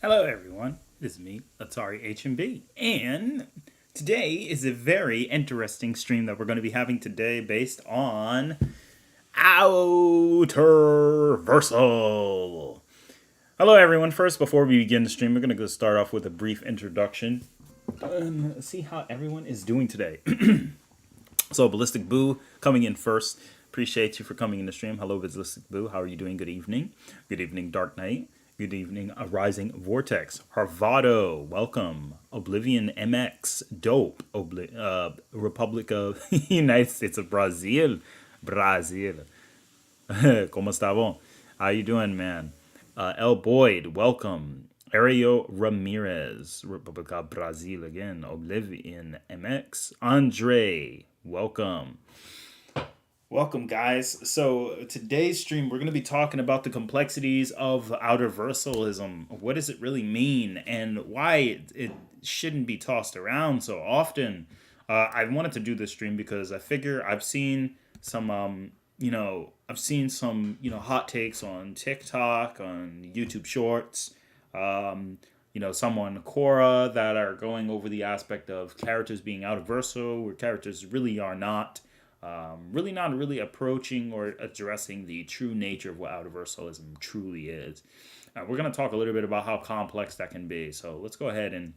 Hello, everyone. This is me, Atari HMB, and today is a very interesting stream that we're going to be having today, based on Outerversal. Hello, everyone. First, before we begin the stream, we're going to go start off with a brief introduction and see how everyone is doing today. So, Ballistic Boo coming in first. Appreciate you for coming in the stream. Hello, Ballistic Boo. How are you doing? Good evening. Good evening, Dark Knight. Good evening, Rising Vortex. Harvado, welcome. Oblivion MX, dope. Republic of United States of Brazil. Brazil. Como está bom? How you doing, man? L. Boyd, welcome. Ario Ramirez, Republic of Brazil again. Oblivion MX. Andre, welcome. Welcome, guys. So, today's stream, we're going to be talking about the complexities of outerversalism. What does it really mean, and why it shouldn't be tossed around so often? I wanted to do this stream because I figure I've seen some, hot takes on TikTok, on YouTube Shorts, some on Quora that are going over the aspect of characters being outerversal, where characters really are not really not really approaching or addressing the true nature of what outerversalism truly is. We're going to talk a little bit about how complex that can be. So let's go ahead and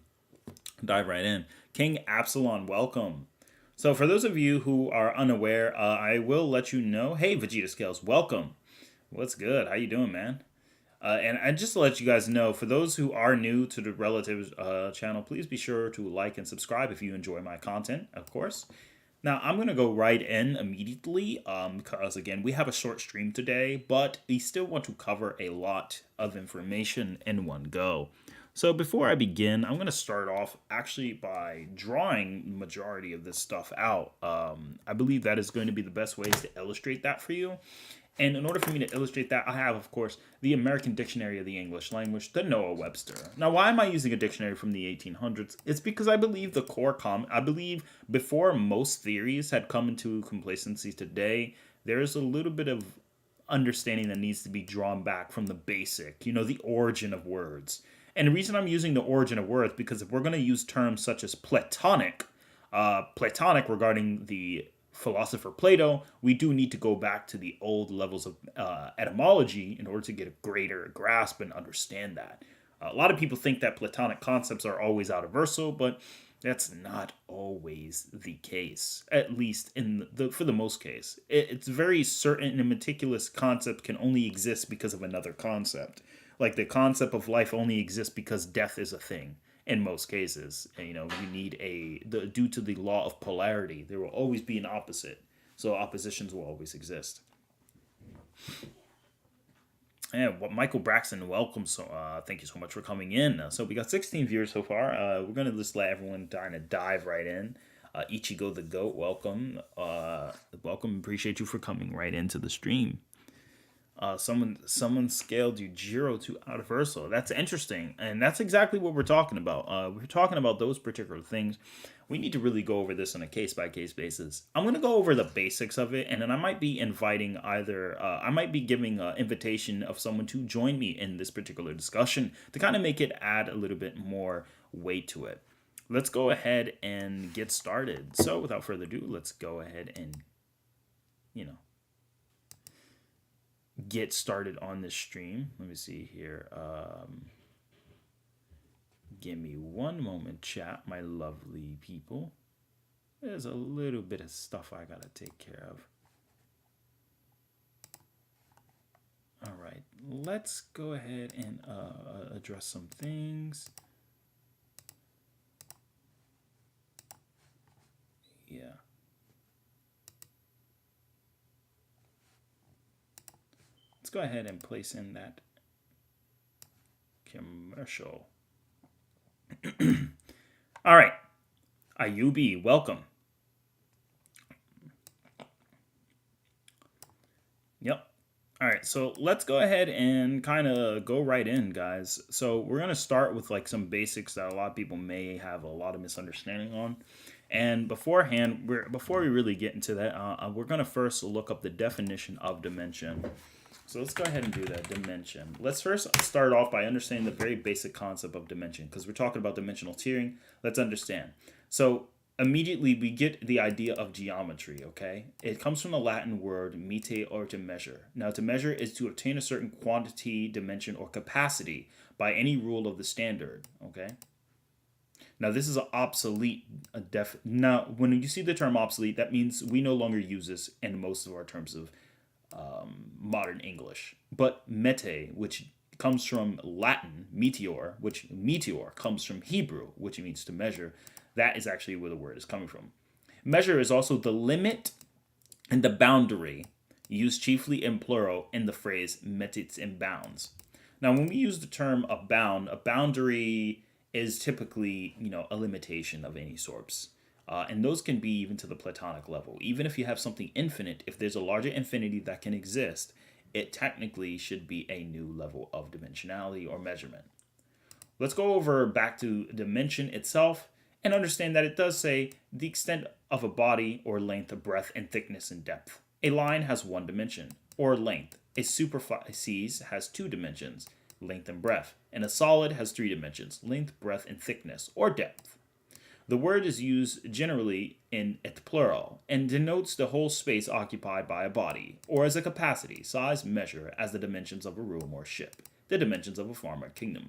dive right in. King Absalon, welcome. So for those of you who are unaware, I will let you know. Hey, Vegeta Scales, welcome. What's good? How you doing, man? And just to let you guys know, for those who are new to the Relatives channel, please be sure to like and subscribe if you enjoy my content, of course. Now, I'm going to go right in immediately because, again, we have a short stream today, but we still want to cover a lot of information in one go. So before I begin, I'm going to start off actually by drawing the majority of this stuff out. I believe that is going to be the best ways to illustrate that for you. And in order for me to illustrate that, I have, of course, the American Dictionary of the English Language, the Noah Webster. Now, why am I using a dictionary from the 1800s? It's because I believe I believe before most theories had come into complacency today, there is a little bit of understanding that needs to be drawn back from the basic, the origin of words. And the reason I'm using the origin of words, because if we're going to use terms such as Platonic regarding the philosopher Plato, we do need to go back to the old levels of etymology in order to get a greater grasp and understand that. A lot of people think that Platonic concepts are always outerversal, but that's not always the case. At least for the most case, it's very certain and meticulous concept can only exist because of another concept. Like the concept of life only exists because death is a thing in most cases. And, you need due to the law of polarity, there will always be an opposite. So oppositions will always exist. And Michael Braxton, welcome. So thank you so much for coming in. So we got 16 viewers so far. We're gonna just let everyone kind of dive right in. Ichigo the Goat, welcome. Welcome. Appreciate you for coming right into the stream. Someone scaled Yujiro to outerversal. That's interesting, and that's exactly what we're talking about. We're talking about those particular things. We need to really go over this on a case by case basis. I'm going to go over the basics of it, and then I might be inviting I might be giving an invitation of someone to join me in this particular discussion to kind of make it add a little bit more weight to it. Let's go ahead and get started. So without further ado, let's go ahead and get started on this stream. Let me see here. Give me one moment, chat, my lovely people. There's a little bit of stuff I gotta take care of. All right, let's go ahead and address some things. Yeah. Let's go ahead and place in that commercial. All right, Ayubi, welcome. Yep. All right, so let's go ahead and kind of go right in, guys. So we're going to start with like some basics that a lot of people may have a lot of misunderstanding on. And before we really get into that, we're going to first look up the definition of dimension. So let's go ahead and do that. Dimension. Let's first start off by understanding the very basic concept of dimension, because we're talking about dimensional tiering. Let's understand. So immediately we get the idea of geometry, okay? It comes from the Latin word mete, or to measure. Now, to measure is to obtain a certain quantity, dimension, or capacity by any rule of the standard, okay? Now, this is an obsolete Now, when you see the term obsolete, that means we no longer use this in most of our terms of modern English. But mete, which comes from Latin, meteor, which meteor comes from Hebrew, which means to measure, that is actually where the word is coming from. Measure is also the limit and the boundary, used chiefly in plural in the phrase metes and bounds. Now, when we use the term a boundary is typically, a limitation of any sorts. And those can be even to the platonic level. Even if you have something infinite, if there's a larger infinity that can exist, it technically should be a new level of dimensionality or measurement. Let's go over back to dimension itself and understand that it does say the extent of a body or length of breadth and thickness and depth. A line has one dimension, or length. A superficies has two dimensions, length and breadth, and a solid has three dimensions, length, breadth, and thickness, or depth. The word is used generally in its plural and denotes the whole space occupied by a body, or as a capacity, size, measure as the dimensions of a room or ship, the dimensions of a farm or kingdom.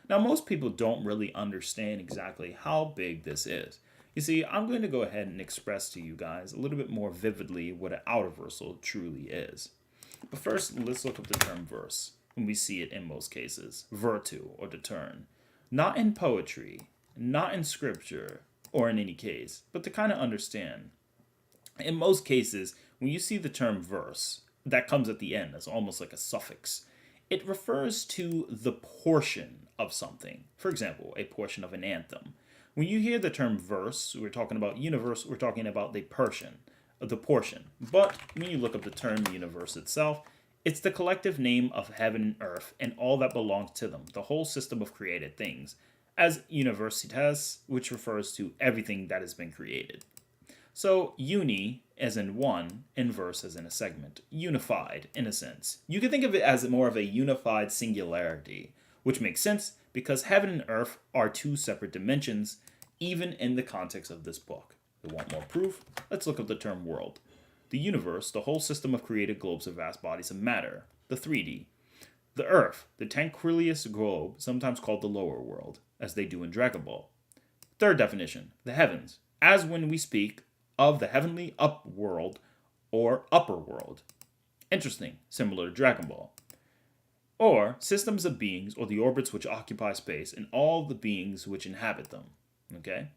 Now, most people don't really understand exactly how big this is. You see, I'm going to go ahead and express to you guys a little bit more vividly what an outerversal truly is. But first, let's look up the term verse. When we see it in most cases, virtu, or to turn. Not in poetry, not in scripture, or in any case, but to kind of understand. In most cases, when you see the term verse, that comes at the end as almost like a suffix, it refers to the portion of something. For example, a portion of an anthem. When you hear the term verse, we're talking about universe, we're talking about the portion. But when you look up the term universe itself, it's the collective name of heaven and earth and all that belongs to them, the whole system of created things, as universitas, which refers to everything that has been created. So uni as in one, and verse as in a segment, unified in a sense. You can think of it as more of a unified singularity, which makes sense because heaven and earth are two separate dimensions, even in the context of this book. You want more proof? Let's look up the term world. The universe, the whole system of created globes of vast bodies of matter, the 3D. The earth, the tranquillious globe, sometimes called the lower world, as they do in Dragon Ball. Third definition, the heavens, as when we speak of the heavenly upworld or upper world. Interesting, similar to Dragon Ball. Or systems of beings, or the orbits which occupy space and all the beings which inhabit them. Okay?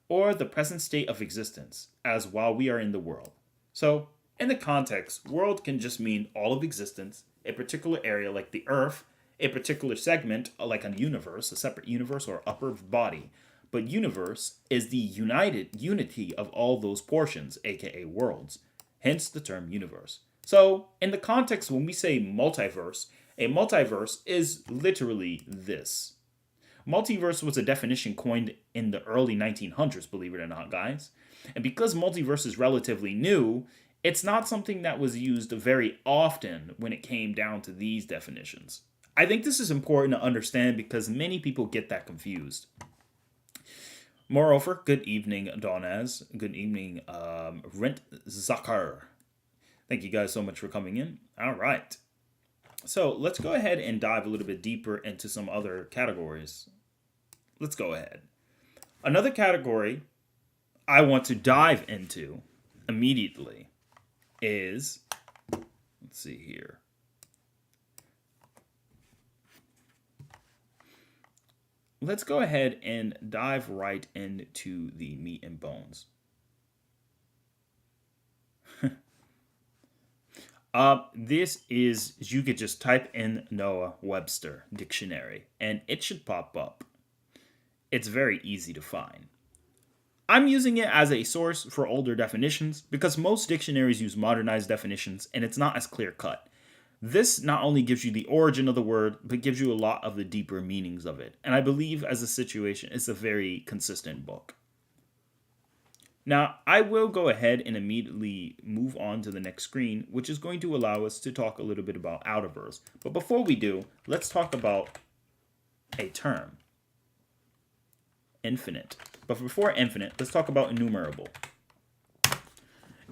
Or the present state of existence, as while we are in the world. So, in the context, world can just mean all of existence, a particular area like the earth, a particular segment like a universe, a separate universe or upper body. But universe is the unity of all those portions, aka worlds. Hence the term universe. So, in the context when we say multiverse, a multiverse is literally this. Multiverse was a definition coined in the early 1900s, believe it or not, guys. And because multiverse is relatively new, it's not something that was used very often when it came down to these definitions. I think this is important to understand because many people get that confused. Moreover, good evening, Donaz. Good evening, Rent Zakar. Thank you guys so much for coming in. All right. So let's go ahead and dive a little bit deeper into some other categories. Let's go ahead. Another category I want to dive into immediately is, let's see here. Let's go ahead and dive right into the meat and bones. This is, you could just type in Noah Webster dictionary and it should pop up. It's very easy to find. I'm using it as a source for older definitions because most dictionaries use modernized definitions and it's not as clear cut. This not only gives you the origin of the word, but gives you a lot of the deeper meanings of it. And I believe as a situation, it's a very consistent book. Now, I will go ahead and immediately move on to the next screen, which is going to allow us to talk a little bit about Outerverse. But before we do, let's talk about a term, infinite. But before infinite, let's talk about enumerable.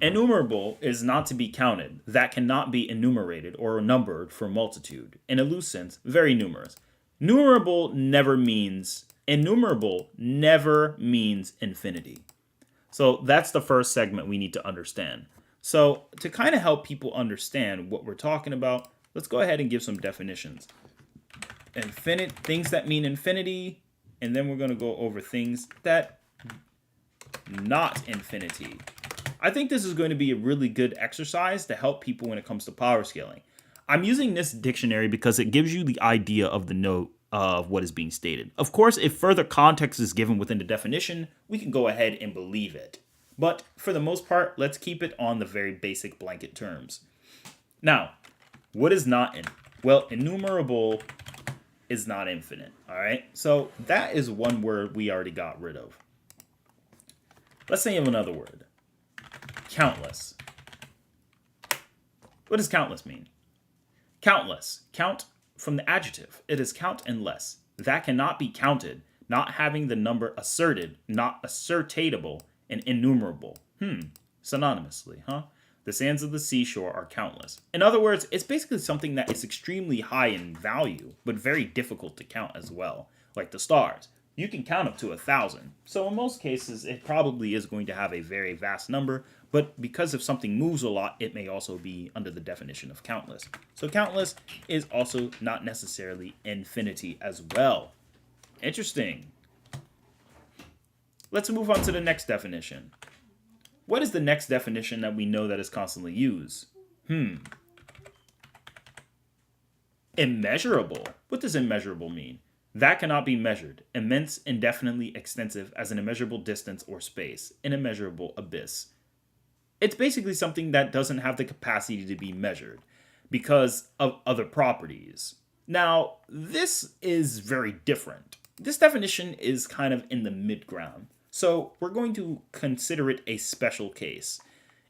Enumerable is not to be counted, that cannot be enumerated or numbered for multitude. In a loose sense, very numerous. Enumerable never means infinity. So that's the first segment we need to understand. So to kind of help people understand what we're talking about, let's go ahead and give some definitions. Infinite, things that mean infinity, and then we're going to go over things that not infinity. I think this is going to be a really good exercise to help people when it comes to power scaling. I'm using this dictionary because it gives you the idea of the note of what is being stated. Of course, if further context is given within the definition, we can go ahead and believe it. But for the most part, let's keep it on the very basic blanket terms. Now, what is not in? Well, enumerable is not infinite, all right? So that is one word we already got rid of. Let's say another word. Countless. What does countless mean? Countless. Count from the adjective. It is count and less. That cannot be counted, not having the number asserted, not assertatable, and innumerable. Synonymously, huh? The sands of the seashore are countless. In other words, it's basically something that is extremely high in value, but very difficult to count as well. Like the stars. You can count up to 1,000. So in most cases, it probably is going to have a very vast number, but because if something moves a lot, it may also be under the definition of countless. So countless is also not necessarily infinity as well. Interesting. Let's move on to the next definition. What is the next definition that we know that is constantly used? Immeasurable. What does immeasurable mean? That cannot be measured. Immense, indefinitely extensive as an immeasurable distance or space. An immeasurable abyss. It's basically something that doesn't have the capacity to be measured because of other properties. Now, this is very different. This definition is kind of in the mid-ground. So we're going to consider it a special case.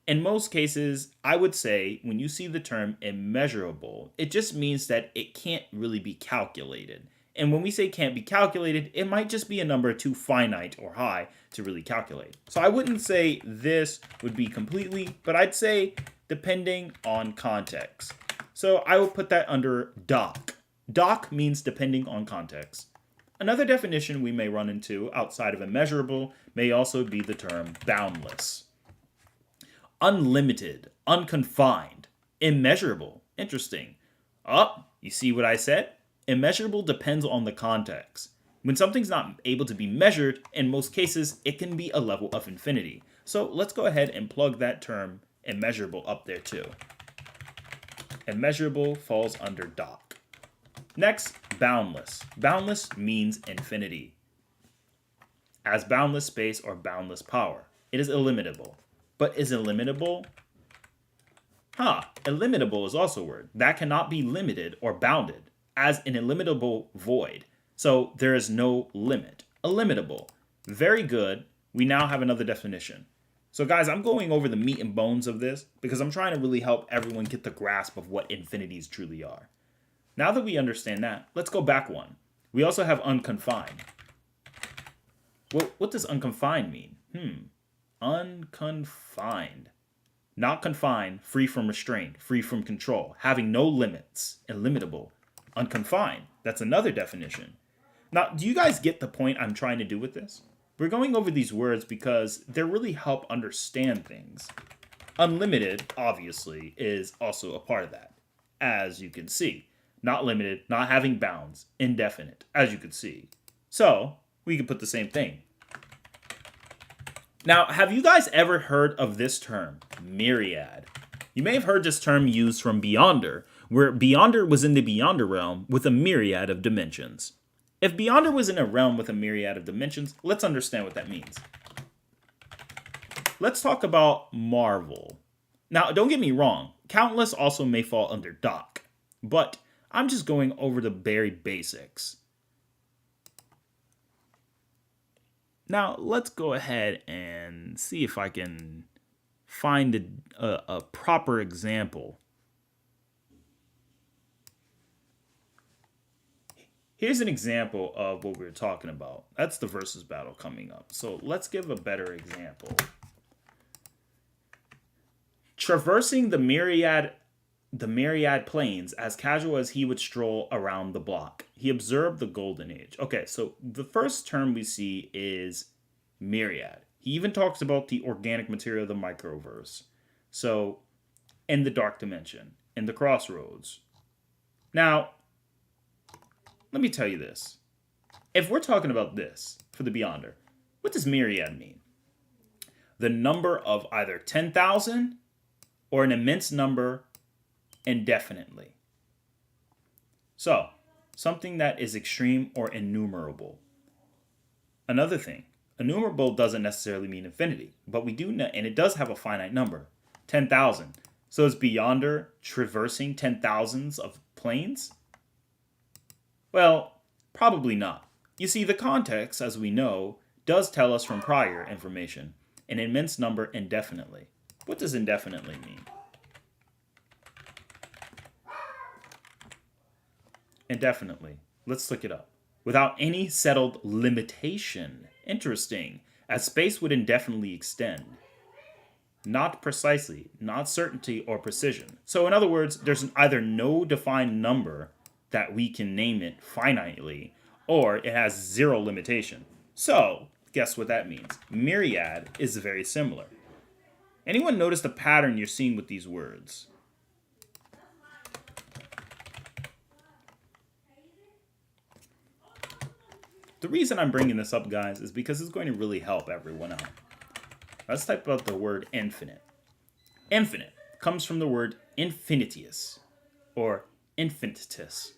In most cases, I would say when you see the term immeasurable, it just means that it can't really be calculated. And when we say can't be calculated, it might just be a number too finite or high to really calculate. So I wouldn't say this would be completely, but I'd say depending on context. So I will put that under doc. Doc means depending on context. Another definition we may run into outside of immeasurable may also be the term boundless. Unlimited, unconfined, immeasurable. Interesting. You see what I said? Immeasurable depends on the context. When something's not able to be measured, in most cases, it can be a level of infinity. So let's go ahead and plug that term immeasurable up there too. Immeasurable falls under doc. Next, boundless. Boundless means infinity. As boundless space or boundless power. It is illimitable. But is illimitable? Illimitable is also a word. That cannot be limited or bounded. As an illimitable void. So there is no limit. Illimitable. Very good. We now have another definition. So guys, I'm going over the meat and bones of this because I'm trying to really help everyone get the grasp of what infinities truly are. Now that we understand that, let's go back one. We also have unconfined. Well, what does unconfined mean? Unconfined. Not confined, free from restraint, free from control, having no limits, illimitable. Unconfined. That's another definition. Now, do you guys get the point I'm trying to do with this? We're going over these words because they really help understand things. Unlimited, obviously, is also a part of that, as you can see. Not limited, not having bounds, indefinite, as you can see. So, we can put the same thing. Now, have you guys ever heard of this term, myriad? You may have heard this term used from Beyonder, where Beyonder was in the Beyonder realm with a myriad of dimensions. If Beyonder was in a realm with a myriad of dimensions, let's understand what that means. Let's talk about Marvel. Now, don't get me wrong, countless also may fall under doc, but I'm just going over the very basics. Now, let's go ahead and see if I can find a proper example. Here's an example of what we were talking about. That's the versus battle coming up. So let's give a better example. Traversing the myriad plains as casual as he would stroll around the block, he observed the golden age. Okay, so the first term we see is myriad. He even talks about the organic material of the microverse. So, in the dark dimension, in the crossroads. Now, let me tell you this. If we're talking about this for the Beyonder, what does myriad mean? The number of either 10,000 or an immense number indefinitely. So, something that is extreme or innumerable. Another thing, innumerable doesn't necessarily mean infinity, but we do know, and it does have a finite number, 10,000. So is Beyonder traversing 10,000s of planes? Well, probably not. You see, the context, as we know, does tell us from prior information, an immense number indefinitely. What does indefinitely mean? Indefinitely. Let's look it up. Without any settled limitation. Interesting. As space would indefinitely extend. Not precisely, not certainty or precision. So in other words, there's either no defined number that we can name it finitely, or it has zero limitation. So, guess what that means? Myriad is very similar. Anyone notice the pattern you're seeing with these words? The reason I'm bringing this up, guys, is because it's going to really help everyone out. Let's type out the word infinite. Infinite comes from the word infinitius, or infinitus.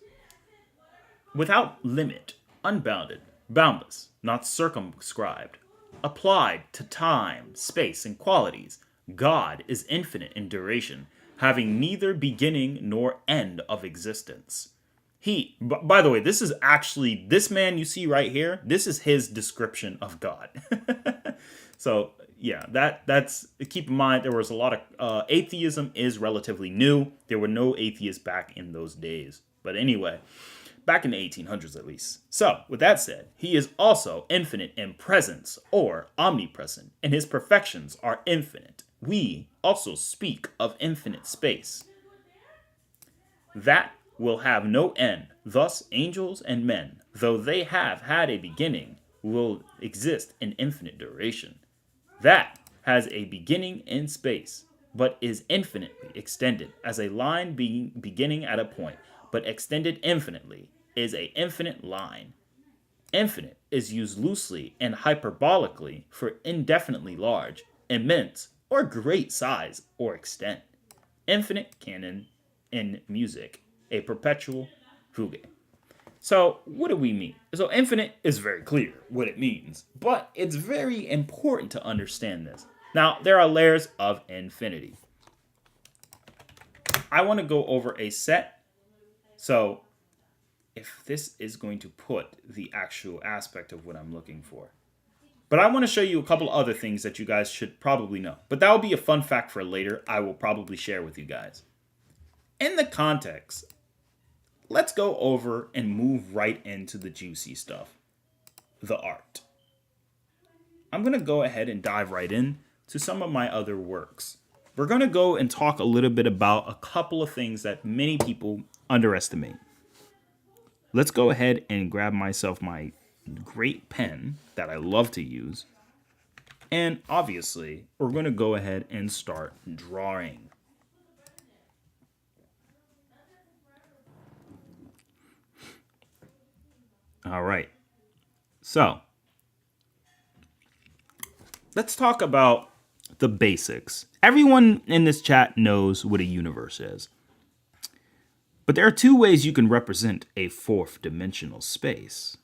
Without limit, unbounded, boundless, not circumscribed. Applied to time, space, and qualities, God is infinite in duration, having neither beginning nor end of existence. By the way, this is actually, this man you see right here, this is his description of God. So, yeah, that's, keep in mind, there was a lot of, atheism is relatively new. There were no atheists back in those days. But anyway, back in the 1800s at least. So, with that said, he is also infinite in presence, or omnipresent, and his perfections are infinite. We also speak of infinite space. That will have no end. Thus, angels and men, though they have had a beginning, will exist in infinite duration. That has a beginning in space, but is infinitely extended, as a line beginning at a point, but extended infinitely, is an infinite line. Infinite is used loosely and hyperbolically for indefinitely large, immense, or great size or extent. Infinite canon in music. A perpetual fugue. So, what do we mean? So, infinite is very clear what it means, but it's very important to understand this. Now, there are layers of infinity. I want to go over a set. So, if this is going to put the actual aspect of what I'm looking for. But I want to show you a couple other things that you guys should probably know. But that will be a fun fact for later. I will probably share with you guys. In the context, let's go over and move right into the juicy stuff. The art. I'm going to go ahead and dive right in to some of my other works. We're going to go and talk a little bit about a couple of things that many people underestimate. Let's go ahead and grab myself my great pen that I love to use. And obviously, we're going to go ahead and start drawing. All right. So, let's talk about the basics. Everyone in this chat knows what a universe is. But there are two ways you can represent a fourth dimensional space.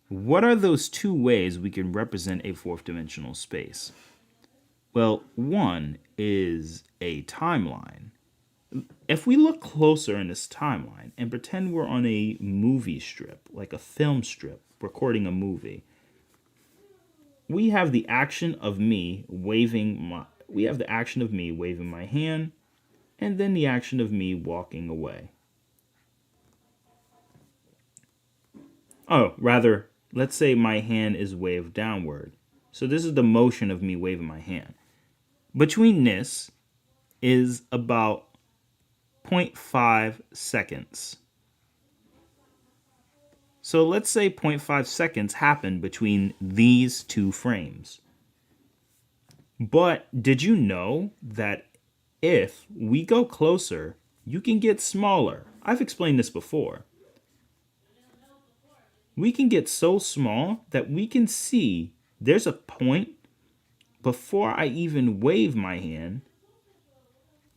What are those two ways we can represent a fourth dimensional space? Well, one is a timeline. If we look closer in this timeline and pretend we're on a movie strip, like a film strip, recording a movie, we have the action of me waving my hand, and then the action of me walking away. Oh, rather, let's say my hand is waved downward. So this is the motion of me waving my hand. Between this is about 0.5 seconds. So let's say 0.5 seconds happened between these two frames. But did you know that if we go closer, you can get smaller? I've explained this before. We can get so small that we can see there's a point before I even wave my hand,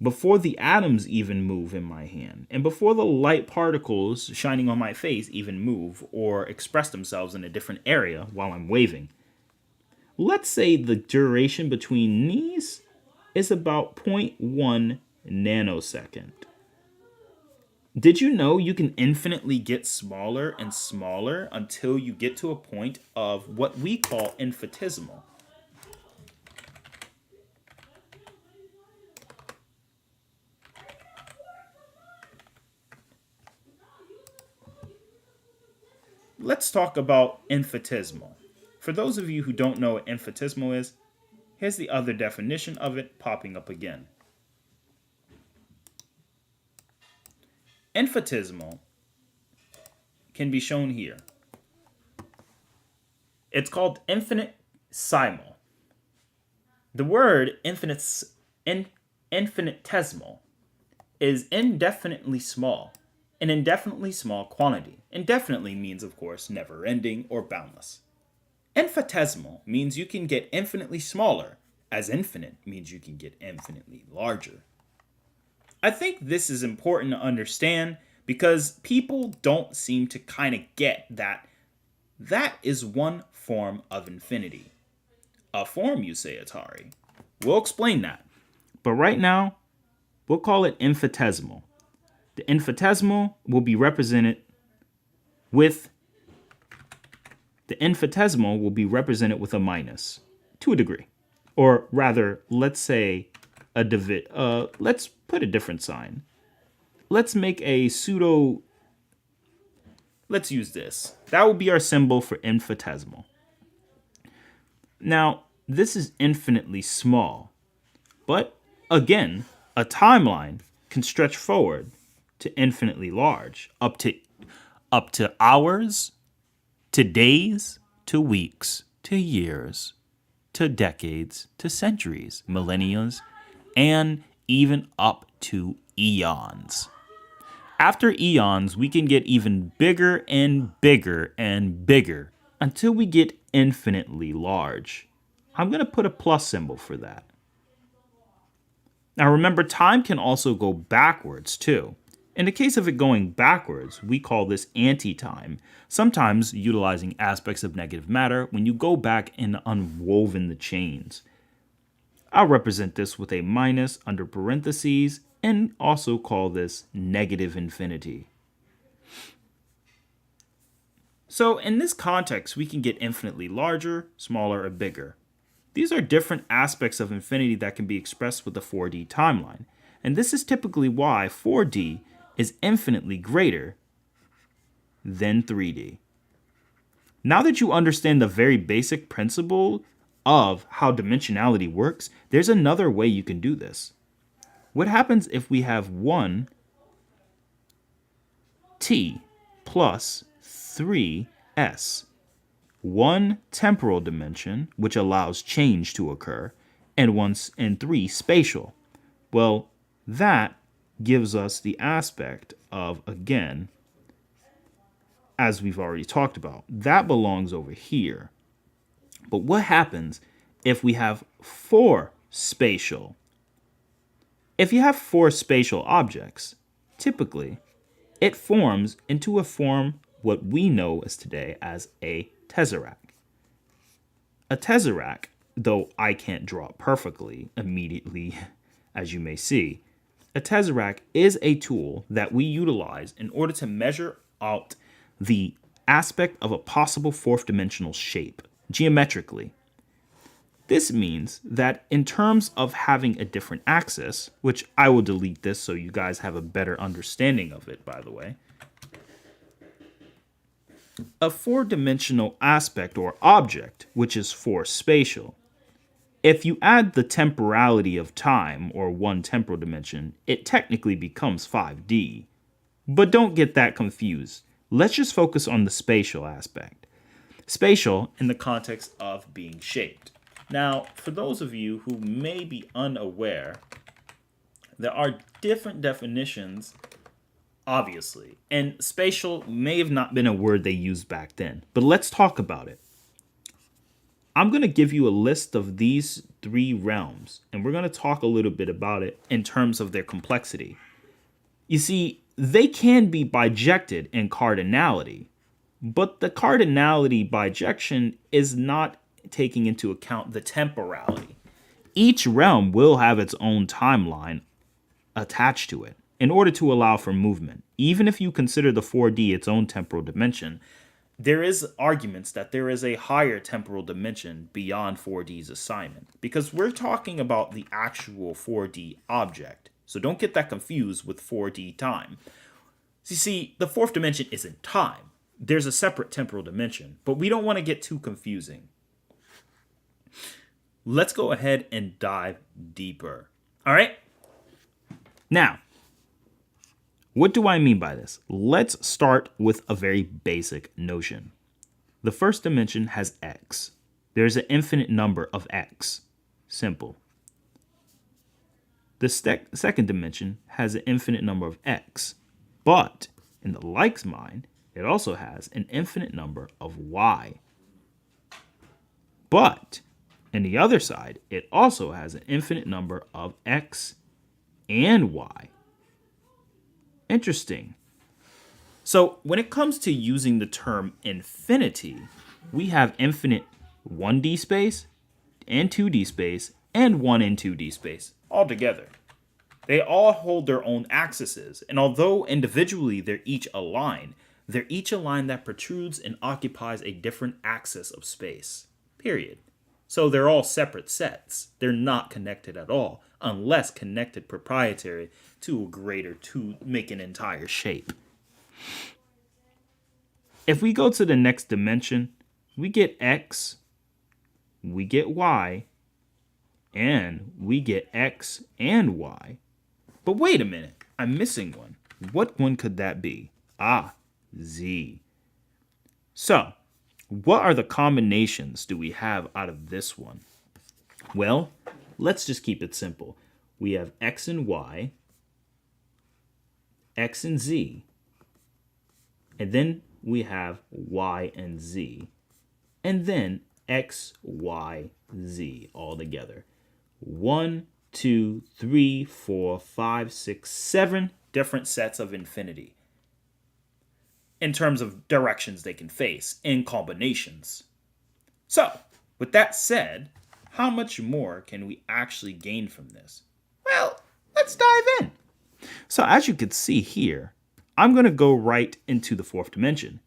before the atoms even move in my hand, and before the light particles shining on my face even move or express themselves in a different area while I'm waving. Let's say the duration between these is about 0.1 nanosecond. Did you know you can infinitely get smaller and smaller until you get to a point of what we call infinitesimal? Let's talk about infinitesimal. For those of you who don't know what infinitesimal is, here's the other definition of it popping up again. Infinitesimal can be shown here. It's called infinitesimal. The word infinitesimal is indefinitely small, an indefinitely small quantity. Indefinitely means, of course, never ending or boundless. Infinitesimal means you can get infinitely smaller, as infinite means you can get infinitely larger. I think this is important to understand because people don't seem to kind of get that that is one form of infinity. A form, you say, Atari. We'll explain that. But right now, we'll call it infinitesimal. The infinitesimal will be represented with a minus to a degree. Or rather, let's say let's put a different sign. Let's make a pseudo. Let's use this. That will be our symbol for infinitesimal. Now, this is infinitely small. But again, a timeline can stretch forward to infinitely large, up to hours, to days, to weeks, to years, to decades, to centuries, millennia, and even up to eons. After eons, we can get even bigger and bigger and bigger until we get infinitely large. I'm going to put a plus symbol for that. Now remember, time can also go backwards too. In the case of it going backwards, we call this anti-time, sometimes utilizing aspects of negative matter when you go back and unwoven the chains. I'll represent this with a minus under parentheses and also call this negative infinity. So in this context, we can get infinitely larger, smaller, or bigger. These are different aspects of infinity that can be expressed with the 4D timeline. And this is typically why 4D is infinitely greater than 3D. Now that you understand the very basic principle of how dimensionality works, there's another way you can do this. What happens if we have 1 t plus 3s? One temporal dimension, which allows change to occur, and 3 spatial. Well, that gives us the aspect of, again, as we've already talked about, that belongs over here. But what happens if we have 4 spatial? If you have 4 spatial objects, typically, it forms into a form what we know as today as a tesseract. A tesseract, though I can't draw it perfectly immediately, as you may see, a tesseract is a tool that we utilize in order to measure out the aspect of a possible 4th dimensional shape geometrically. This means that in terms of having a different axis, which I will delete this so you guys have a better understanding of it, by the way, a four-dimensional aspect or object, which is four spatial, if you add the temporality of time, or one temporal dimension, it technically becomes 5D. But don't get that confused. Let's just focus on the spatial aspect. Spatial in the context of being shaped. Now, for those of you who may be unaware, there are different definitions, obviously, and spatial may have not been a word they used back then, but let's talk about it. I'm going to give you a list of these three realms, and we're going to talk a little bit about it in terms of their complexity. You see, they can be bijected in cardinality, but the cardinality bijection is not taking into account the temporality. Each realm will have its own timeline attached to it in order to allow for movement. Even if you consider the 4D its own temporal dimension, there is arguments that there is a higher temporal dimension beyond 4D's assignment, because we're talking about the actual 4D object. So don't get that confused with 4D time. You see, the fourth dimension isn't time. There's a separate temporal dimension, but we don't want to get too confusing. Let's go ahead and dive deeper. All right? Now, what do I mean by this? Let's start with a very basic notion. The first dimension has x. There's an infinite number of x. Simple. The second dimension has an infinite number of x. But in the likes mind, it also has an infinite number of y. But in the other side, it also has an infinite number of x and y. Interesting. So when it comes to using the term infinity, we have infinite 1D space and 2D space and 1 and 2D space all together. They all hold their own axes, and although individually they're each a line that protrudes and occupies a different axis of space. Period. So they're all separate sets. They're not connected at all, unless connected proprietary to a greater to make an entire shape. If we go to the next dimension, we get x, we get y, and we get x and y. But wait a minute, I'm missing one. What one could that be? Z. So, what are the combinations do we have out of this one? Well, let's just keep it simple. We have x and y, x and z, and then we have y and z, and then x, y, z all together. 1, 2, 3, 4, 5, 6, 7 different sets of infinity in terms of directions they can face in combinations. So, with that said, how much more can we actually gain from this? Well, let's dive in. So as you can see here, I'm going to go right into the fourth dimension.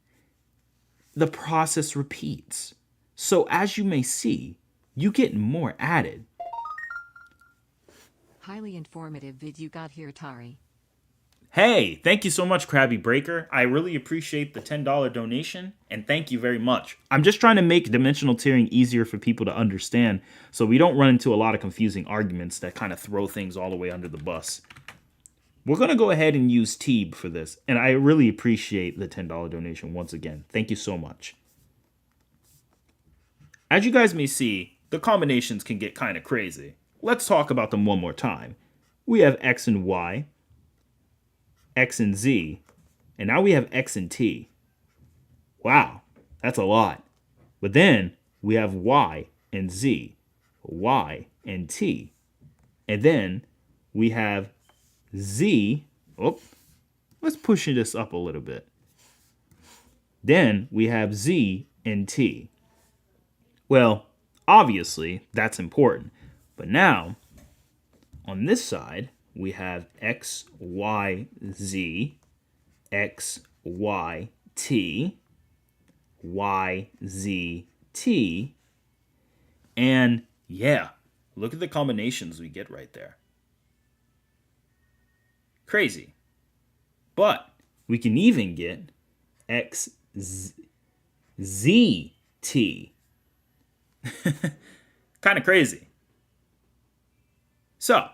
The process repeats. So as you may see, you get more added. Highly informative vid you got here, Tari. Hey, thank you so much, Krabby Breaker. I really appreciate the $10 donation, and thank you very much. I'm just trying to make dimensional tiering easier for people to understand, so we don't run into a lot of confusing arguments that kind of throw things all the way under the bus. We're going to go ahead and use Teeb for this, and I really appreciate the $10 donation once again. Thank you so much. As you guys may see, the combinations can get kind of crazy. Let's talk about them one more time. We have x and y, x and z, and now we have x and t. Wow, that's a lot. But then we have y and z, y and t, and then we have z. Let's push this up a little bit. Then we have z and t. Well, obviously that's important. But now, on this side, we have x, y, z, x, y, t, y, z, t, and Yeah, look at the combinations we get right there. Crazy. But we can even get XZT. Kind of crazy. So,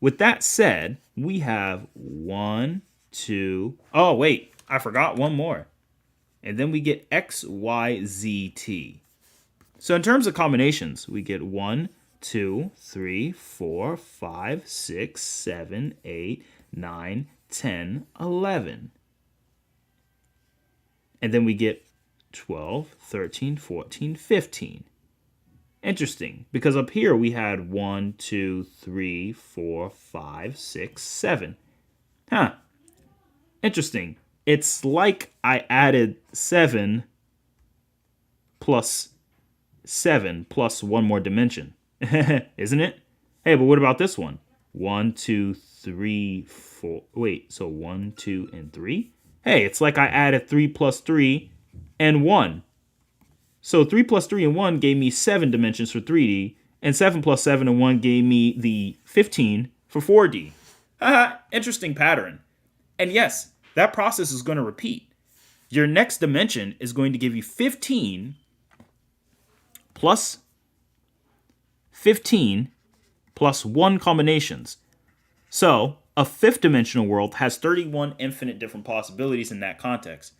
with that said, we have 1, 2. Oh, wait, I forgot one more. And then we get XYZT. So, in terms of combinations, we get 1, 2, 3, 4, 5, 6, 7, 8, 9, 10, 11. And then we get 12, 13, 14, 15. Interesting, because up here we had 1, 2, 3, 4, 5, 6, 7. Huh. Interesting. It's like I added 7 plus 7 plus one more dimension. Isn't it? Hey, but what about this one? 1, 2, 3, 4. Wait, so 1, 2, and 3? Hey, it's like I added 3 plus 3 and 1. So 3 plus 3 and 1 gave me 7 dimensions for 3D, and 7 plus 7 and 1 gave me the 15 for 4D. Haha, interesting pattern. And yes, that process is going to repeat. Your next dimension is going to give you 15 plus 15 plus 1 combinations. So, a fifth dimensional world has 31 infinite different possibilities in that context.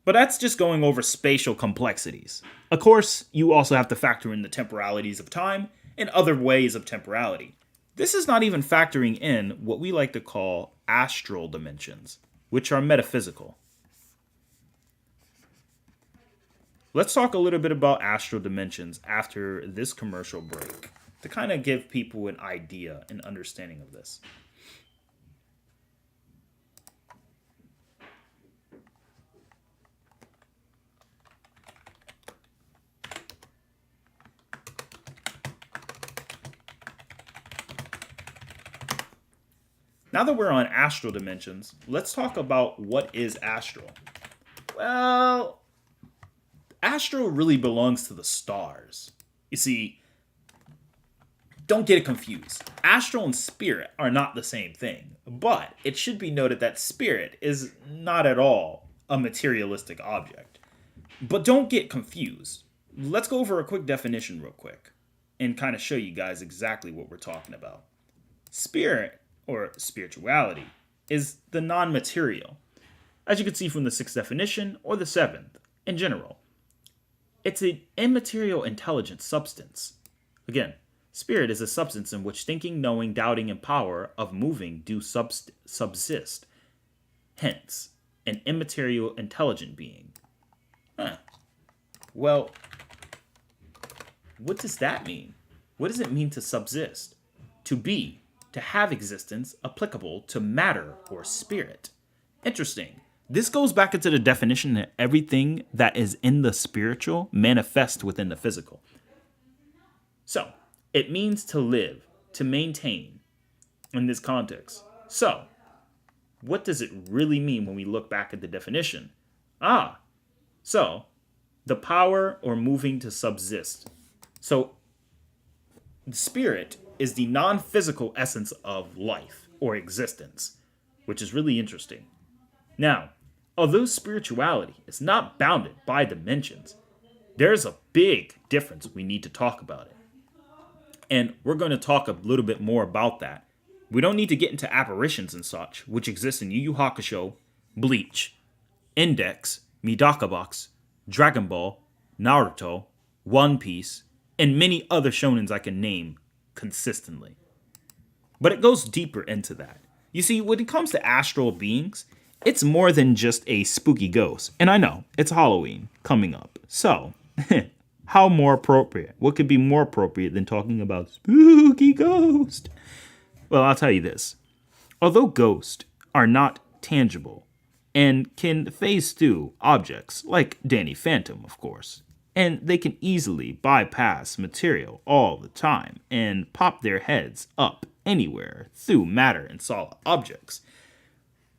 But that's just going over spatial complexities. Of course, you also have to factor in the temporalities of time and other ways of temporality. This is not even factoring in what we like to call astral dimensions, which are metaphysical. Let's talk a little bit about astral dimensions after this commercial break to kind of give people an idea and understanding of this. Now that we're on astral dimensions, let's talk about what is astral. Well, astral really belongs to the stars. You see, don't get it confused. Astral and spirit are not the same thing, but it should be noted that spirit is not at all a materialistic object. But don't get confused. Let's go over a quick definition real quick and kind of show you guys exactly what we're talking about. Spirit, or spirituality, is the non-material, as you can see from the 6th definition or the 7th in general. It's an immaterial intelligent substance. Again, spirit is a substance in which thinking, knowing, doubting, and power of moving do subsist. Hence, an immaterial intelligent being. Well, what does that mean? What does it mean to subsist? To be, to have existence applicable to matter or spirit. Interesting. This goes back into the definition that everything that is in the spiritual manifests within the physical. So, it means to live, to maintain in this context. So, what does it really mean when we look back at the definition? So, the power or moving to subsist. So, the spirit is the non-physical essence of life or existence, which is really interesting. Now, although spirituality is not bounded by dimensions, there's a big difference we need to talk about it. And we're going to talk a little bit more about that. We don't need to get into apparitions and such, which exist in Yu Yu Hakusho, Bleach, Index, Medaka Box, Dragon Ball, Naruto, One Piece, and many other shonens I can name consistently. But it goes deeper into that. You see, when it comes to astral beings, it's more than just a spooky ghost. And I know, it's Halloween coming up. So, how more appropriate? What could be more appropriate than talking about spooky ghost? Well, I'll tell you this. Although ghosts are not tangible and can phase through objects, like Danny Phantom, of course, and they can easily bypass material all the time and pop their heads up anywhere through matter and solid objects,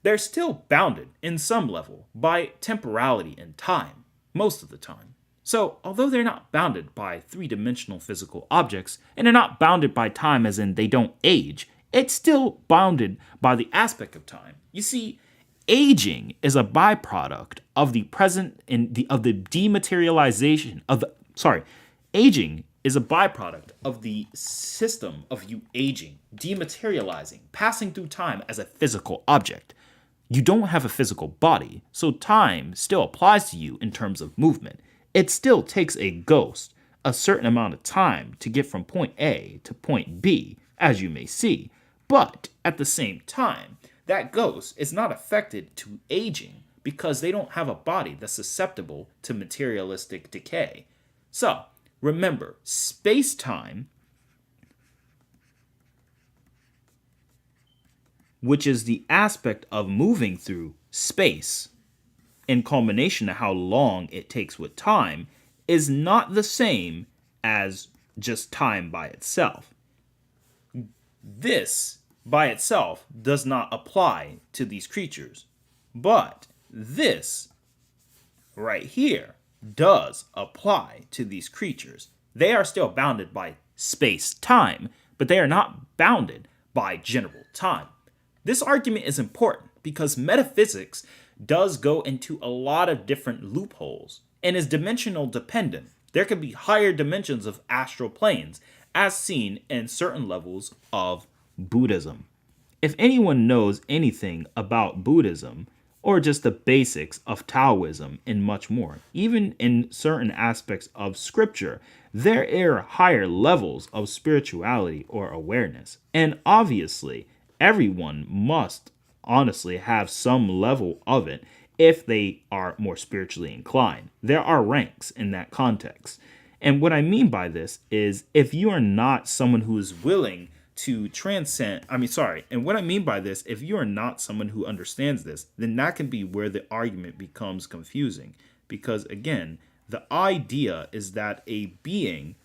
they're still bounded in some level by temporality and time, most of the time. So, although they're not bounded by three-dimensional physical objects, and they're not bounded by time as in they don't age, it's still bounded by the aspect of time. You see, aging is a byproduct of the present of the dematerialization of the aging is a byproduct of the system of you aging, dematerializing, passing through time as a physical object. You don't have a physical body, so time still applies to you in terms of movement. It still takes a ghost a certain amount of time to get from point A to point B, as you may see. But at the same time, that ghost is not affected to aging because they don't have a body that's susceptible to materialistic decay. So, remember, space-time, which is the aspect of moving through space, in combination to how long it takes with time, is not the same as just time by itself. This, by itself, does not apply to these creatures. But this, right here, does apply to these creatures. They are still bounded by space-time, but they are not bounded by general time. This argument is important because metaphysics does go into a lot of different loopholes and is dimensional dependent. There can be higher dimensions of astral planes, as seen in certain levels of Buddhism. If anyone knows anything about Buddhism, or just the basics of Taoism and much more, even in certain aspects of scripture, there are higher levels of spirituality or awareness. And obviously, everyone must honestly have some level of it if they are more spiritually inclined. There are ranks in that context. And what I mean by this is if you are not someone who is willing to transcend, and what I mean by this, if you are not someone who understands this, then that can be where the argument becomes confusing. Because again, the idea is that a being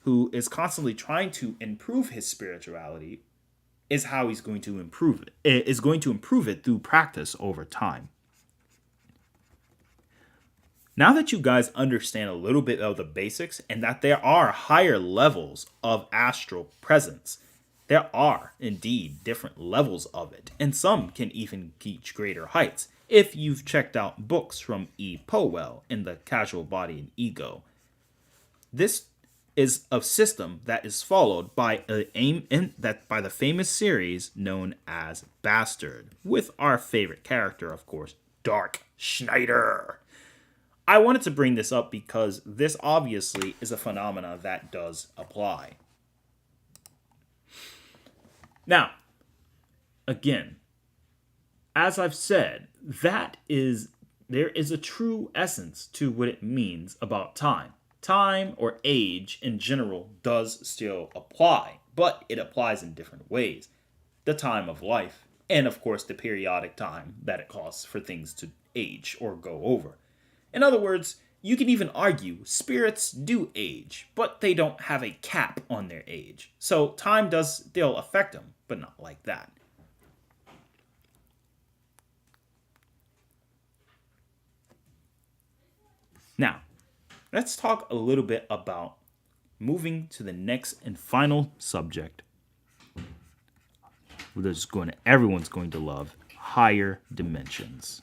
who is constantly trying to improve his spirituality is how he's going to improve it. It is going to improve it through practice over time. Now that you guys understand a little bit of the basics and that there are higher levels of astral presence, there are indeed different levels of it, and some can even reach greater heights if you've checked out books from E. Powell in The Casual Body and Ego. This is a system that is followed by by the famous series known as Bastard, with our favorite character, of course, Dark Schneider. I wanted to bring this up because this obviously is a phenomena that does apply. Now, again, as I've said, there is a true essence to what it means about time. Time or age in general does still apply, but it applies in different ways. The time of life, and of course the periodic time that it costs for things to age or go over. In other words, you can even argue spirits do age, but they don't have a cap on their age. So time does still affect them, but not like that. Now, let's talk a little bit about moving to the next and final subject. Everyone's going to love higher dimensions.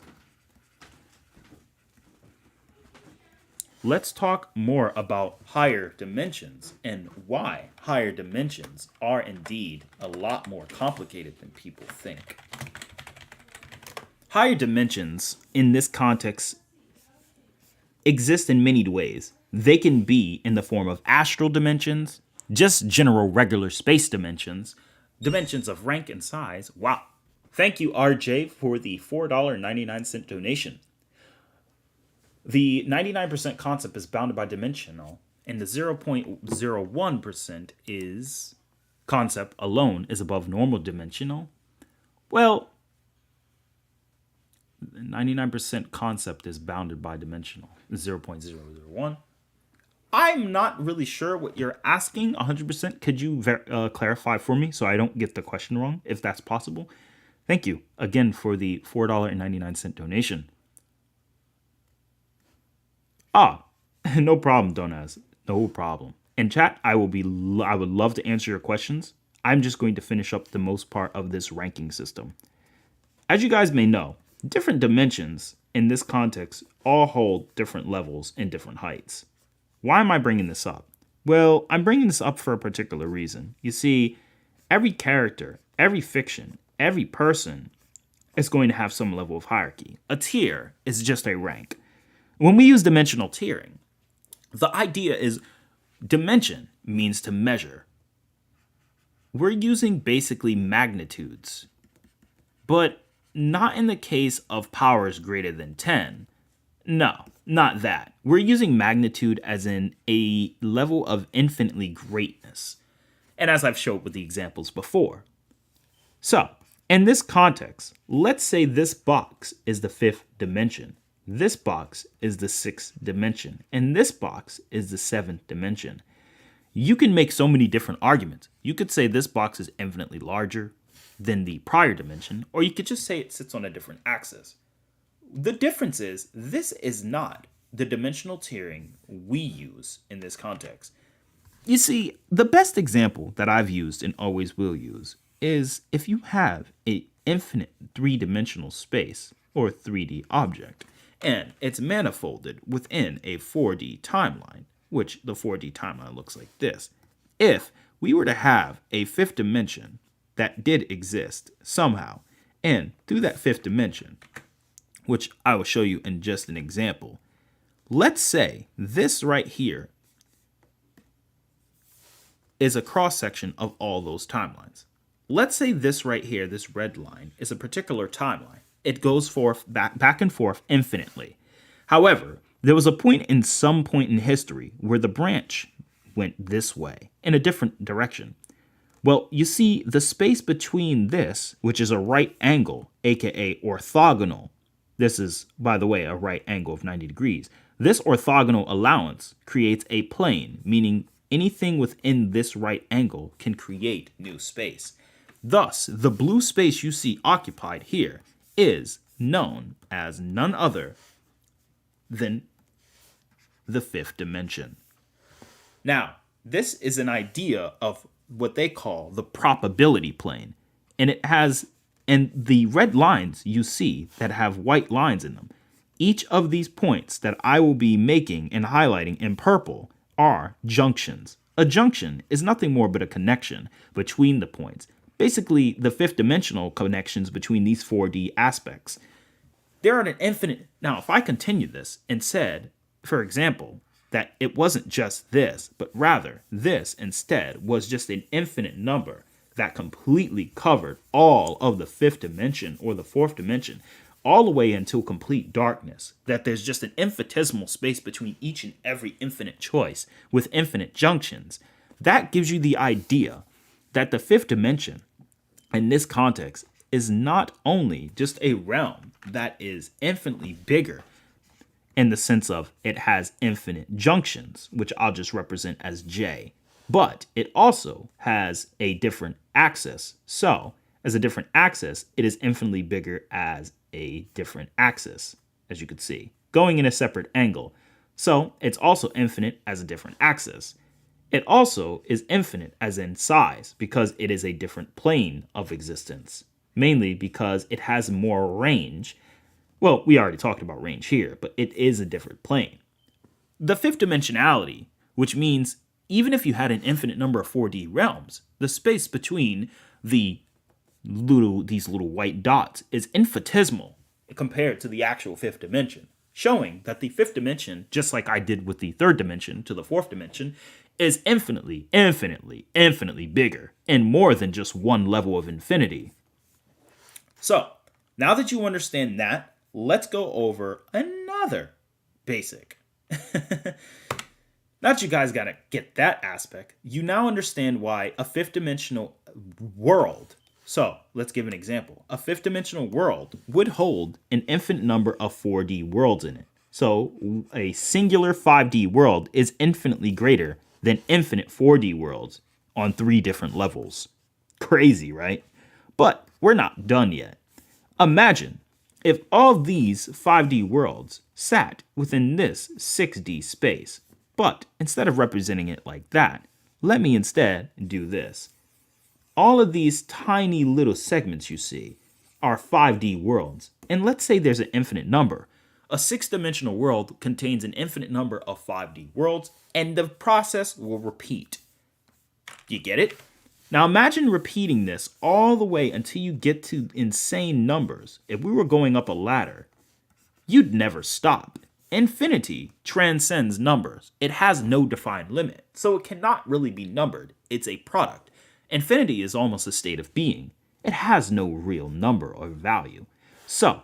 Let's talk more about higher dimensions and why higher dimensions are indeed a lot more complicated than people think. Higher dimensions, in this context, exist in many ways. They can be in the form of astral dimensions, just general regular space dimensions, dimensions of rank and size. Wow. Thank you, RJ, for the $4.99 donation. The 99% concept is bounded by dimensional, and the 0.01% is concept alone is above normal dimensional. Well, 99% concept is bounded by dimensional, 0.001. I'm not really sure what you're asking 100%. Could you clarify for me so I don't get the question wrong, if that's possible? Thank you again for the $4.99 donation. No problem, Donaz. No problem. In chat, I would love to answer your questions. I'm just going to finish up the most part of this ranking system. As you guys may know, different dimensions in this context all hold different levels and different heights. Why am I bringing this up? Well, I'm bringing this up for a particular reason. You see, every character, every fiction, every person is going to have some level of hierarchy. A tier is just a rank. When we use dimensional tiering, the idea is dimension means to measure. We're using basically magnitudes, but not in the case of powers greater than 10. No, not that. We're using magnitude as in a level of infinitely greatness, and as I've showed with the examples before. So, in this context, let's say this box is the 5th dimension. This box is the 6th dimension, and this box is the 7th dimension. You can make so many different arguments. You could say this box is infinitely larger than the prior dimension, or you could just say it sits on a different axis. The difference is, this is not the dimensional tiering we use in this context. You see, the best example that I've used and always will use is if you have an infinite three-dimensional space, or 3D object, and it's manifolded within a 4D timeline, which the 4D timeline looks like this. If we were to have a 5th dimension that did exist somehow, and through that 5th dimension, which I will show you in just an example, let's say this right here is a cross-section of all those timelines. Let's say this right here, this red line, is a particular timeline. It goes forth back and forth infinitely. However, there was a point in history where the branch went this way, in a different direction. Well, you see, the space between this, which is a right angle, aka orthogonal, this is, by the way, a right angle of 90 degrees. This orthogonal allowance creates a plane, meaning anything within this right angle can create new space. Thus, the blue space you see occupied here is known as none other than the 5th dimension. Now, this is an idea of what they call the probability plane, and the red lines you see that have white lines in them, each of these points that I will be making and highlighting in purple are junctions. A junction is nothing more but a connection between the points. Basically, the 5th dimensional connections between these 4D aspects. There are an infinite. Now, if I continue this and said, for example, that it wasn't just this, but rather this instead was just an infinite number that completely covered all of the 5th dimension or the 4th dimension, all the way into complete darkness, that there's just an infinitesimal space between each and every infinite choice with infinite junctions, that gives you the idea that the 5th dimension in this context is not only just a realm that is infinitely bigger in the sense of it has infinite junctions, which I'll just represent as J, but it also has a different axis. So, as a different axis, it is infinitely bigger as a different axis, as you could see, going in a separate angle. So, it's also infinite as a different axis. It also is infinite as in size because it is a different plane of existence, mainly because it has more range. Well, we already talked about range here, but it is a different plane. The 5th dimensionality, which means even if you had an infinite number of 4D realms, the space between these little white dots is infinitesimal compared to the actual 5th dimension, showing that the 5th dimension, just like I did with the 3rd dimension to the 4th dimension, is infinitely bigger and more than just one level of infinity. So, now that you understand that, let's go over another basic. Now that you guys gotta get that aspect, you now understand why a 5th dimensional world. So, let's give an example. A 5th dimensional world would hold an infinite number of 4D worlds in it. So, a singular 5D world is infinitely greater than infinite 4D worlds on 3 different levels. Crazy, right? But we're not done yet. Imagine If all these 5D worlds sat within this 6D space, but instead of representing it like that, let me instead do this. All of these tiny little segments you see are 5D worlds, and let's say there's an infinite number. A six-dimensional world contains an infinite number of 5D worlds, and the process will repeat. You get it? Now imagine repeating this all the way until you get to insane numbers. If we were going up a ladder, you'd never stop. Infinity transcends numbers. It has no defined limit, so it cannot really be numbered. It's a product. Infinity is almost a state of being. It has no real number or value. So,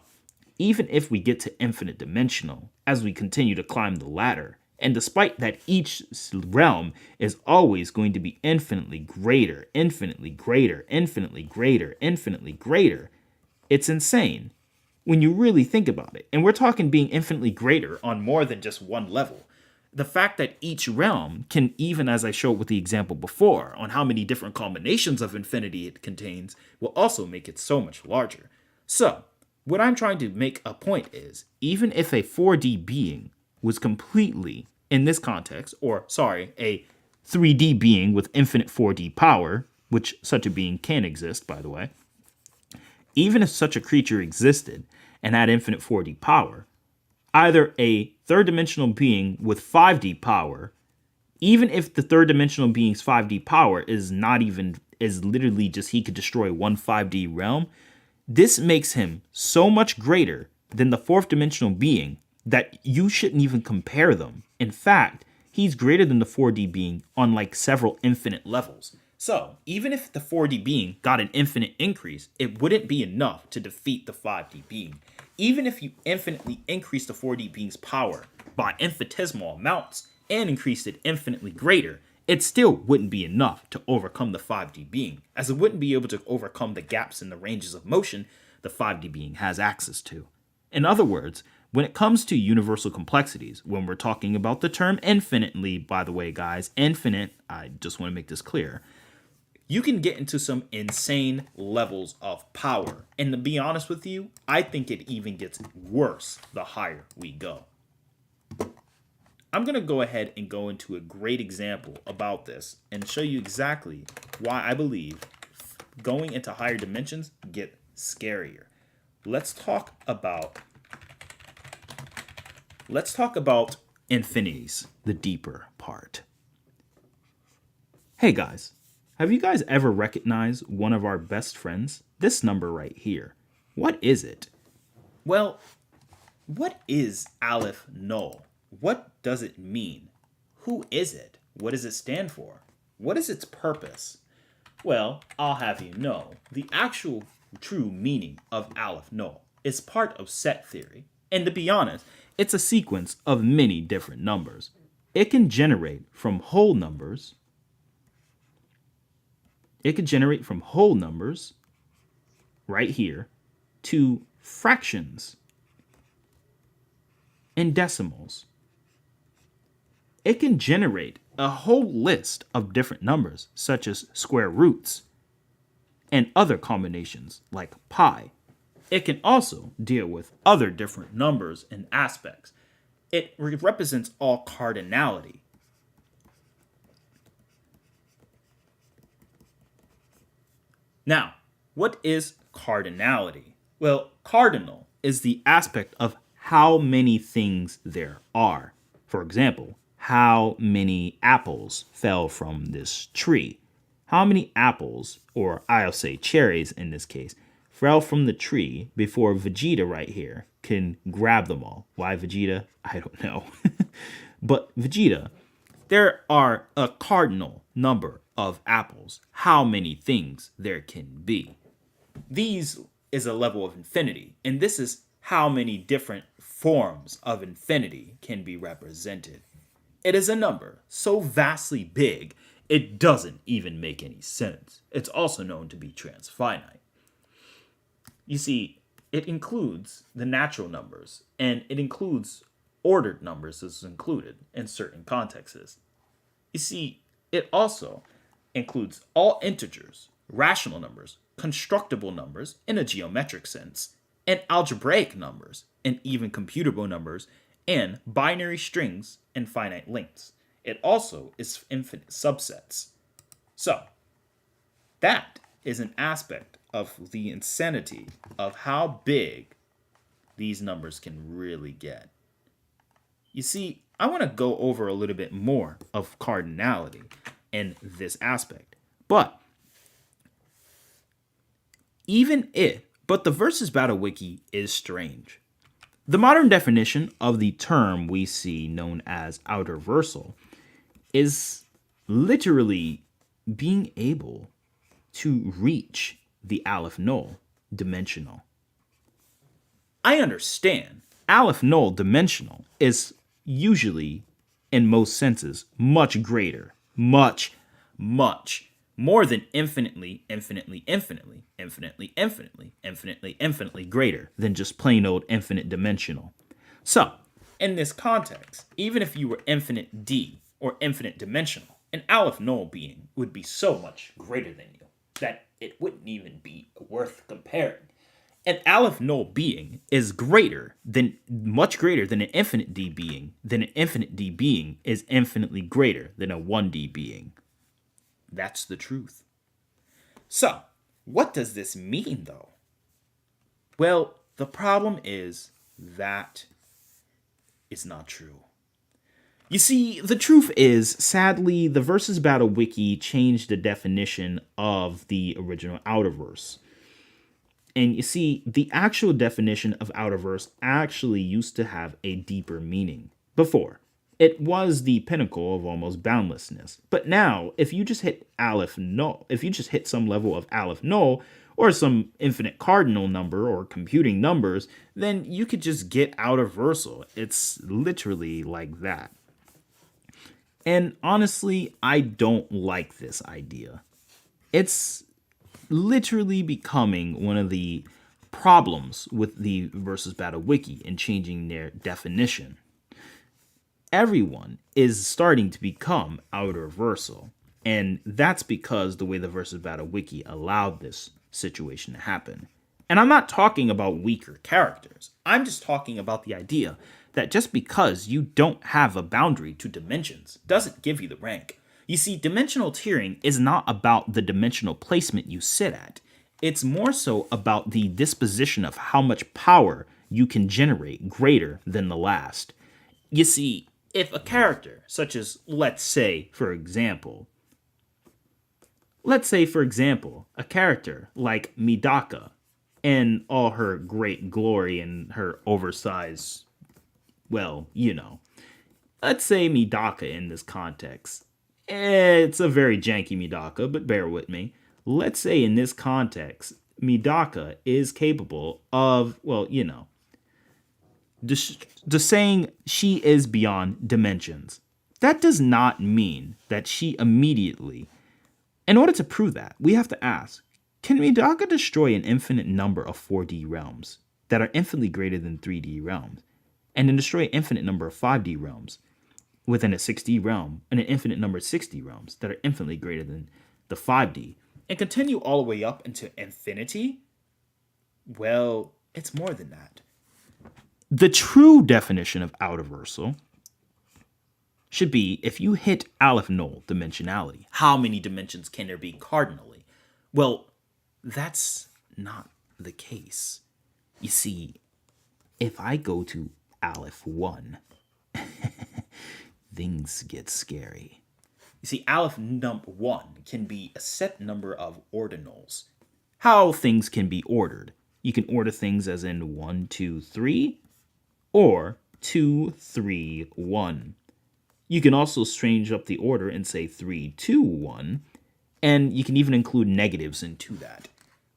even if we get to infinite dimensional as we continue to climb the ladder, and despite that each realm is always going to be infinitely greater, infinitely greater, infinitely greater, infinitely greater, it's insane when you really think about it. And we're talking being infinitely greater on more than just one level. The fact that each realm can, even as I showed with the example before, on how many different combinations of infinity it contains, will also make it so much larger. So, what I'm trying to make a point is, even if a 4D being was completely, in this context, a 3D being with infinite 4D power, which such a being can exist, by the way, even if such a creature existed and had infinite 4D power, either a third-dimensional being with 5D power, even if the third-dimensional being's 5D power is literally just he could destroy one 5D realm, this makes him so much greater than the fourth-dimensional being that you shouldn't even compare them. In fact, he's greater than the 4D being on like several infinite levels. So, even if the 4D being got an infinite increase, it wouldn't be enough to defeat the 5D being. Even if you infinitely increase the 4D being's power by infinitesimal amounts and increased it infinitely greater, it still wouldn't be enough to overcome the 5D being, as it wouldn't be able to overcome the gaps in the ranges of motion the 5D being has access to. In other words, when it comes to universal complexities, when we're talking about the term infinitely, by the way, guys, infinite, I just want to make this clear, you can get into some insane levels of power. And to be honest with you, I think it even gets worse the higher we go. I'm going to go ahead and go into a great example about this and show you exactly why I believe going into higher dimensions get scarier. Let's talk about infinities, the deeper part. Hey guys, have you guys ever recognized one of our best friends? This number right here. What is it? Well, what is Aleph Null? What does it mean? Who is it? What does it stand for? What is its purpose? Well, I'll have you know, the actual true meaning of Aleph Null is part of set theory. And to be honest, it's a sequence of many different numbers. It can generate from whole numbers. Right here, to fractions and decimals. It can generate a whole list of different numbers, such as square roots and other combinations like pi. It can also deal with other different numbers and aspects. It represents all cardinality. Now, what is cardinality? Well, cardinal is the aspect of how many things there are. For example, how many apples fell from this tree? How many apples, or I'll say cherries in this case, fell from the tree before Vegeta right here can grab them all? Why Vegeta? I don't know. But Vegeta, there are a cardinal number of apples. How many things there can be? These is a level of infinity, and this is how many different forms of infinity can be represented. It is a number so vastly big, it doesn't even make any sense. It's also known to be transfinite. You see, it includes the natural numbers, and it includes ordered numbers as included in certain contexts. You see, it also includes all integers, rational numbers, constructible numbers in a geometric sense. and algebraic numbers, and even computable numbers, and binary strings and finite lengths. It also is infinite subsets. So, that is an aspect of the insanity of how big these numbers can really get. You see, I want to go over a little bit more of cardinality in this aspect. But the Versus Battle Wiki is strange. The modern definition of the term we see known as outerversal is literally being able to reach the Aleph Null dimensional. I understand Aleph Null dimensional is usually, in most senses, much greater, much more than infinitely greater than just plain old infinite dimensional. So, in this context, even if you were infinite D or infinite dimensional, an Aleph Null being would be so much greater than you that it wouldn't even be worth comparing. An Aleph Null being is much greater than an infinite D being, then an infinite D being is infinitely greater than a 1D being. That's the truth. So, what does this mean, though? Well, the problem is that it's not true. You see, the truth is, sadly, the Versus Battle Wiki changed the definition of the original Outerverse. And you see, the actual definition of Outerverse actually used to have a deeper meaning before. It was the pinnacle of almost boundlessness. But now, if you just hit Aleph Null, if you just hit some level of Aleph Null, or some infinite cardinal number or computing numbers, then you could just get outerversal. It's literally like that. And honestly, I don't like this idea. It's literally becoming one of the problems with the Versus Battle Wiki and changing their definition. Everyone is starting to become outerversal, and that's because the way the Versus Battle Wiki allowed this situation to happen. And I'm not talking about weaker characters. I'm just talking about the idea that just because you don't have a boundary to dimensions doesn't give you the rank. You see, dimensional tiering is not about the dimensional placement you sit at. It's more so about the disposition of how much power you can generate greater than the last. You see, if a character, such as, let's say, for example, a character like Midaka, in all her great glory and her oversized, let's say Midaka in this context. It's a very janky Midaka, but bear with me. Let's say in this context, Midaka is capable of, just saying she is beyond dimensions. That does not mean that she immediately... In order to prove that, we have to ask, can Midaka destroy an infinite number of 4D realms that are infinitely greater than 3D realms, and then destroy an infinite number of 5D realms within a 6D realm, and an infinite number of 6D realms that are infinitely greater than the 5D, and continue all the way up into infinity? Well, it's more than that. The true definition of outerversal should be if you hit Aleph Null dimensionality. How many dimensions can there be cardinally? Well, that's not the case. You see, if I go to Aleph 1, things get scary. You see, Aleph number 1 can be a set number of ordinals. How things can be ordered. You can order things as in 1, 2, 3, or 2, 3, 1. You can also change up the order and say 3, 2, 1, and you can even include negatives into that.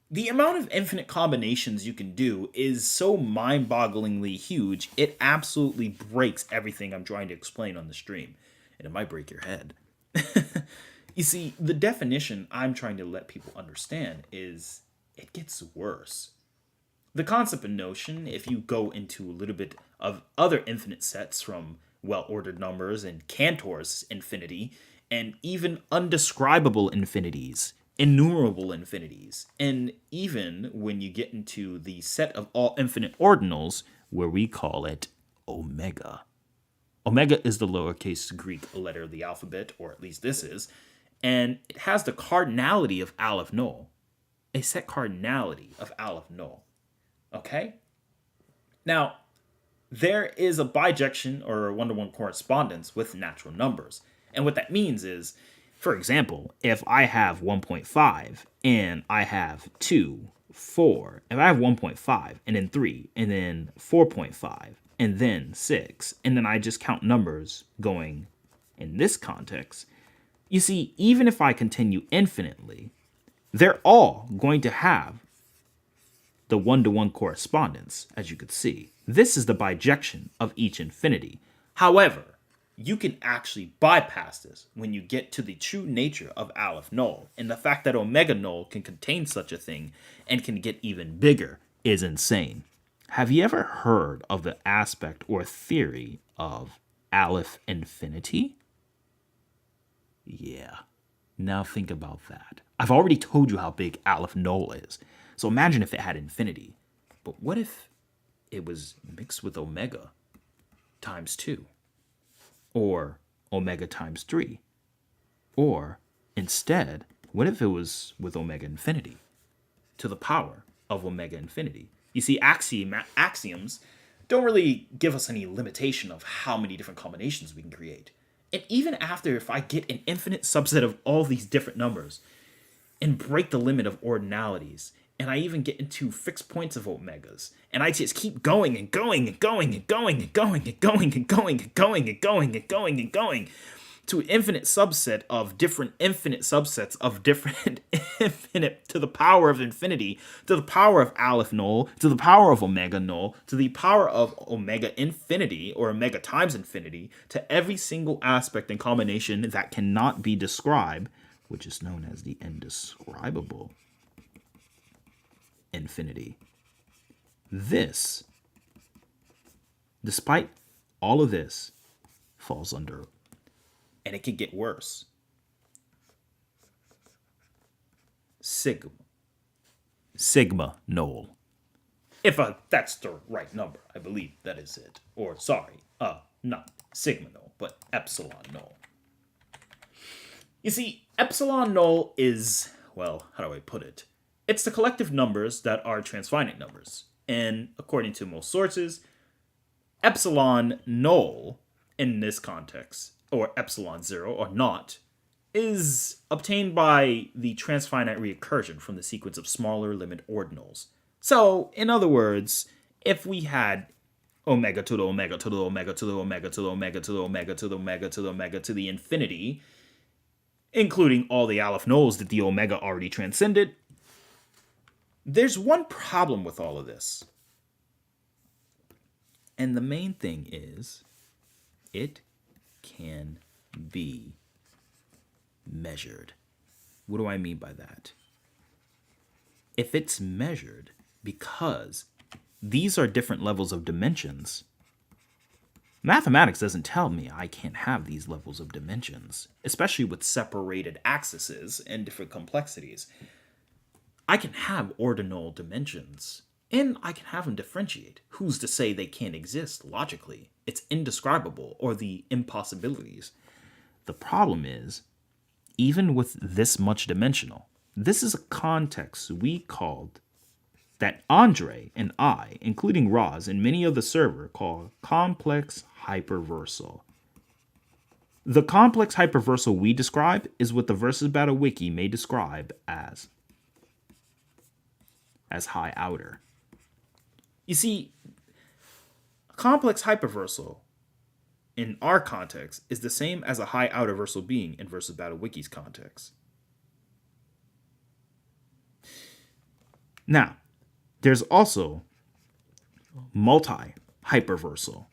The amount of infinite combinations you can do is so mind-bogglingly huge, it absolutely breaks everything I'm trying to explain on the stream. And it might break your head. You see, the definition I'm trying to let people understand is it gets worse. The concept and notion, if you go into a little bit of other infinite sets from well-ordered numbers and Cantor's infinity, and even undescribable infinities innumerable infinities. And even when you get into the set of all infinite Ordinals, where we call it omega. Omega is the lowercase Greek letter of the alphabet, or at least this is, and it has the cardinality of Aleph Null. A set cardinality of Aleph Null. Okay? Now, there is a bijection or a one-to-one correspondence with natural numbers. And what that means is, for example, if I have 1.5 and I have 2, 4, if I have 1.5 and then 3 and then 4.5 and then 6, and then I just count numbers going in this context, you see, even if I continue infinitely, they're all going to have the one-to-one correspondence, as you could see. This is the bijection of each infinity. However, you can actually bypass this when you get to the true nature of Aleph Null, and the fact that Omega Null can contain such a thing and can get even bigger is insane. Have you ever heard of the aspect or theory of Aleph infinity? Yeah. Now think about that. I've already told you how big Aleph Null is, so imagine if it had infinity. But what if it was mixed with Omega times 2? Or Omega times 3? Or instead, what if it was with Omega infinity to the power of Omega infinity? You see, axioms don't really give us any limitation of how many different combinations we can create. And even after, if I get an infinite subset of all these different numbers and break the limit of ordinalities, and I even get into fixed points of omegas, and I just keep going and going and going and going and going and going and going and going and going and going and going to an infinite subset of different infinite subsets of different infinite to the power of infinity, to the power of Aleph Null, to the power of Omega Null, to the power of Omega infinity or Omega times infinity, to every single aspect and combination that cannot be described, which is known as the indescribable infinity. This, despite all of this, falls under, and it can get worse, Sigma Null. If that's the right number, I believe that is it. Or sorry, not Sigma Null, but Epsilon Null. You see, Epsilon Null is, well, how do I put it? It's the collective numbers that are transfinite numbers. And according to most sources, Epsilon Null, in this context, or Epsilon 0 or not, is obtained by the transfinite recursion from the sequence of smaller limit ordinals. So, in other words, if we had omega to the omega to the omega to the omega to the omega to the omega to the omega to the omega to the infinity, including all the Aleph Nulls that the omega already transcended, there's one problem with all of this. And the main thing is, it can be measured. What do I mean by that? If it's measured because these are different levels of dimensions, mathematics doesn't tell me I can't have these levels of dimensions, especially with separated axes and different complexities. I can have ordinal dimensions, and I can have them differentiate. Who's to say they can't exist logically? It's indescribable, or the impossibilities. The problem is, even with this much dimensional, this is a context we called, that Andre and I, including Roz and many of the server, call complex hyperversal. The complex hyperversal we describe is what the Versus Battle Wiki may describe as high outer. You see, a complex hyperversal in our context is the same as a high outerversal being in Versus Battle Wiki's context. Now, there's also multi-hyperversal,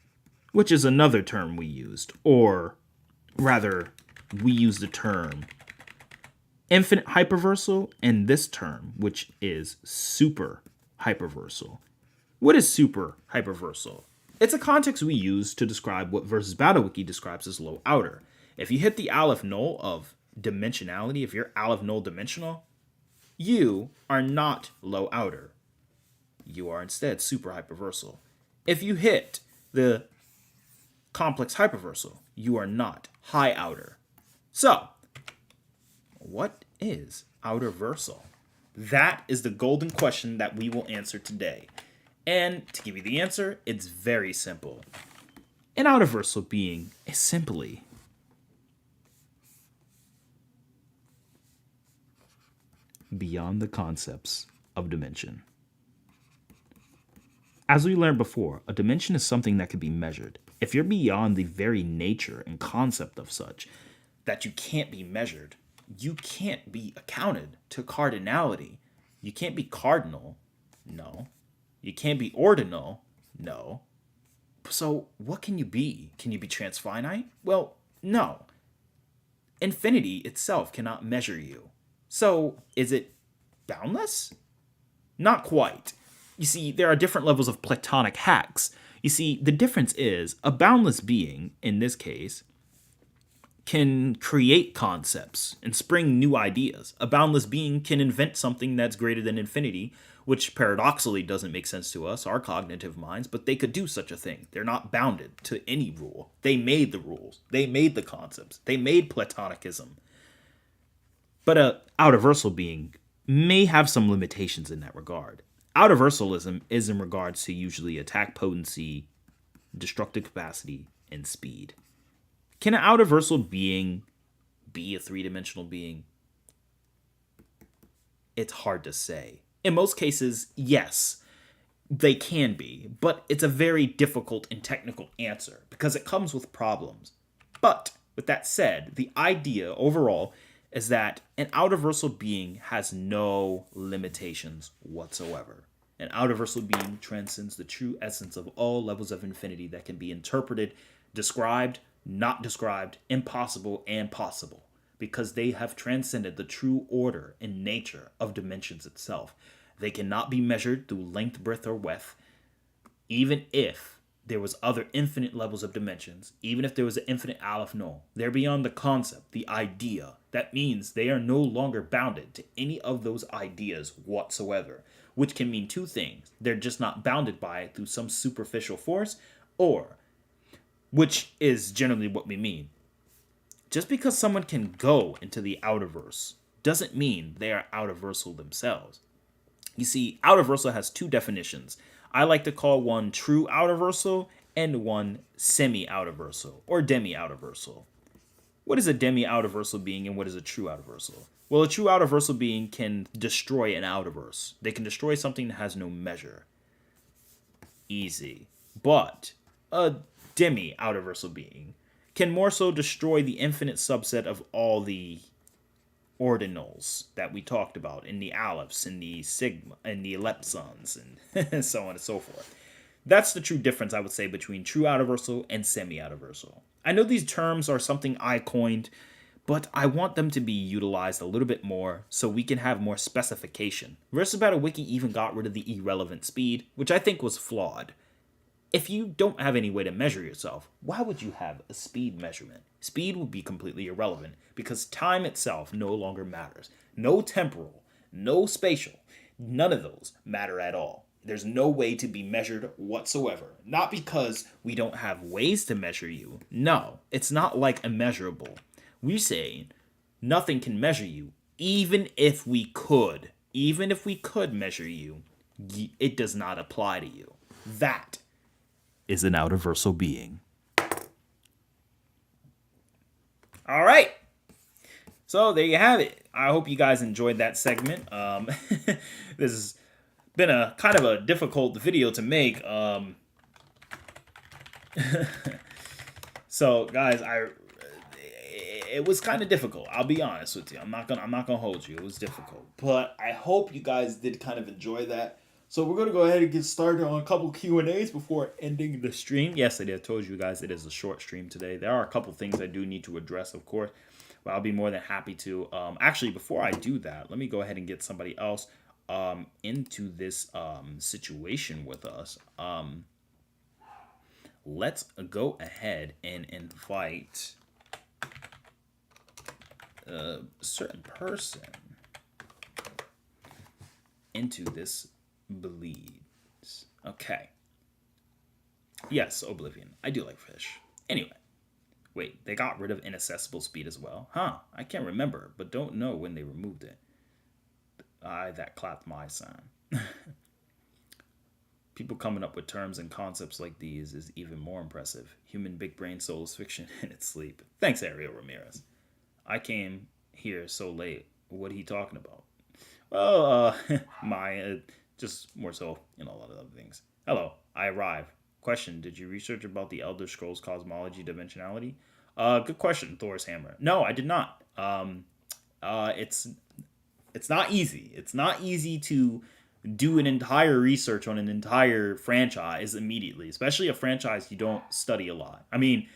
which is another term we used, or rather, we use the term infinite hyperversal and this term, which is super hyperversal. What is super hyperversal? It's a context we use to describe what Versus Battle Wiki describes as low outer. If you hit the Aleph Null of dimensionality, if you're Aleph Null dimensional, you are not low outer. You are instead super hyperversal. If you hit the complex hyperversal, you are not high outer. So, what is outerversal? That is the golden question that we will answer today. And to give you the answer, it's very simple. An outerversal being is simply beyond the concepts of dimension. As we learned before, a dimension is something that can be measured. If you're beyond the very nature and concept of such, that you can't be measured, you can't be accounted to cardinality. You can't be cardinal. No. You can't be ordinal. No. So what can you be? Can you be transfinite? Well, no. Infinity itself cannot measure you. So is it boundless? Not quite. You see, there are different levels of Platonic hacks. You see, the difference is a boundless being, in this case, can create concepts and spring new ideas. A boundless being can invent something that's greater than infinity, which paradoxically doesn't make sense to us, our cognitive minds, but they could do such a thing. They're not bounded to any rule. They made the rules. They made the concepts. They made Platonicism. But a outerversal being may have some limitations in that regard. Outerversalism is in regards to usually attack potency, destructive capacity, and speed. Can an outerversal being be a three-dimensional being? It's hard to say. In most cases, yes, they can be, but it's a very difficult and technical answer because it comes with problems. But with that said, the idea overall is that an outerversal being has no limitations whatsoever. An outerversal being transcends the true essence of all levels of infinity that can be interpreted, described, not described, impossible, and possible, because they have transcended the true order and nature of dimensions itself. They cannot be measured through length, breadth, or width, even if there was other infinite levels of dimensions, even if there was an infinite aleph null. They're beyond the concept, the idea. That means they are no longer bounded to any of those ideas whatsoever, which can mean two things. They're just not bounded by it through some superficial force, or, which is generally what we mean, just because someone can go into the outerverse doesn't mean they are outerversal themselves. You see, outerversal has two definitions. I like to call one true outerversal and one semi-outerversal or demi-outerversal. What is a demi-outerversal being and what is a true outerversal? Well, a true outerversal being can destroy an outerverse. They can destroy something that has no measure. Easy. But a demi-outerversal being can more so destroy the infinite subset of all the ordinals that we talked about in the alephs, in the sigma, and the lepsons, and so on and so forth. That's the true difference, I would say, between true outerversal and semi-outerversal. I know these terms are something I coined, but I want them to be utilized a little bit more so we can have more specification. Versus Battle Wiki even got rid of the irrelevant speed, which I think was flawed. If you don't have any way to measure yourself, why would you have a speed measurement? Speed would be completely irrelevant because time itself no longer matters. No temporal, no spatial, none of those matter at all. There's no way to be measured whatsoever. Not because we don't have ways to measure you. No, it's not like immeasurable. We're saying nothing can measure you, even if we could. Even if we could measure you, it does not apply to you. That is an outerversal being. All right. So there you have it. I hope you guys enjoyed that segment. This has been a kind of a difficult video to make. So guys, it was kind of difficult. I'll be honest with you. I'm not gonna hold you. It was difficult, but I hope you guys did kind of enjoy that. So we're gonna go ahead and get started on a couple Q&As before ending the stream. Yes, I did. I told you guys it is a short stream today. There are a couple things I do need to address, of course, but I'll be more than happy to. Actually, before I do that, let me go ahead and get somebody else into this situation with us. Let's go ahead and invite a certain person. into this bleeds. Okay. Yes, Oblivion. I do like fish. Anyway. Wait, they got rid of inaccessible speed as well? Huh, I can't remember, but don't know when they removed it. That clapped my sign. People coming up with terms and concepts like these is even more impressive. Human big brain soul is fiction in its sleep. Thanks, Ariel Ramirez. I came here so late. What are you talking about? Well, just more so, a lot of other things. Hello, I arrive. Question, did you research about the Elder Scrolls cosmology dimensionality? Good question, Thor's Hammer. No, I did not. It's not easy. It's not easy to do an entire research on an entire franchise immediately, especially a franchise you don't study a lot. I mean,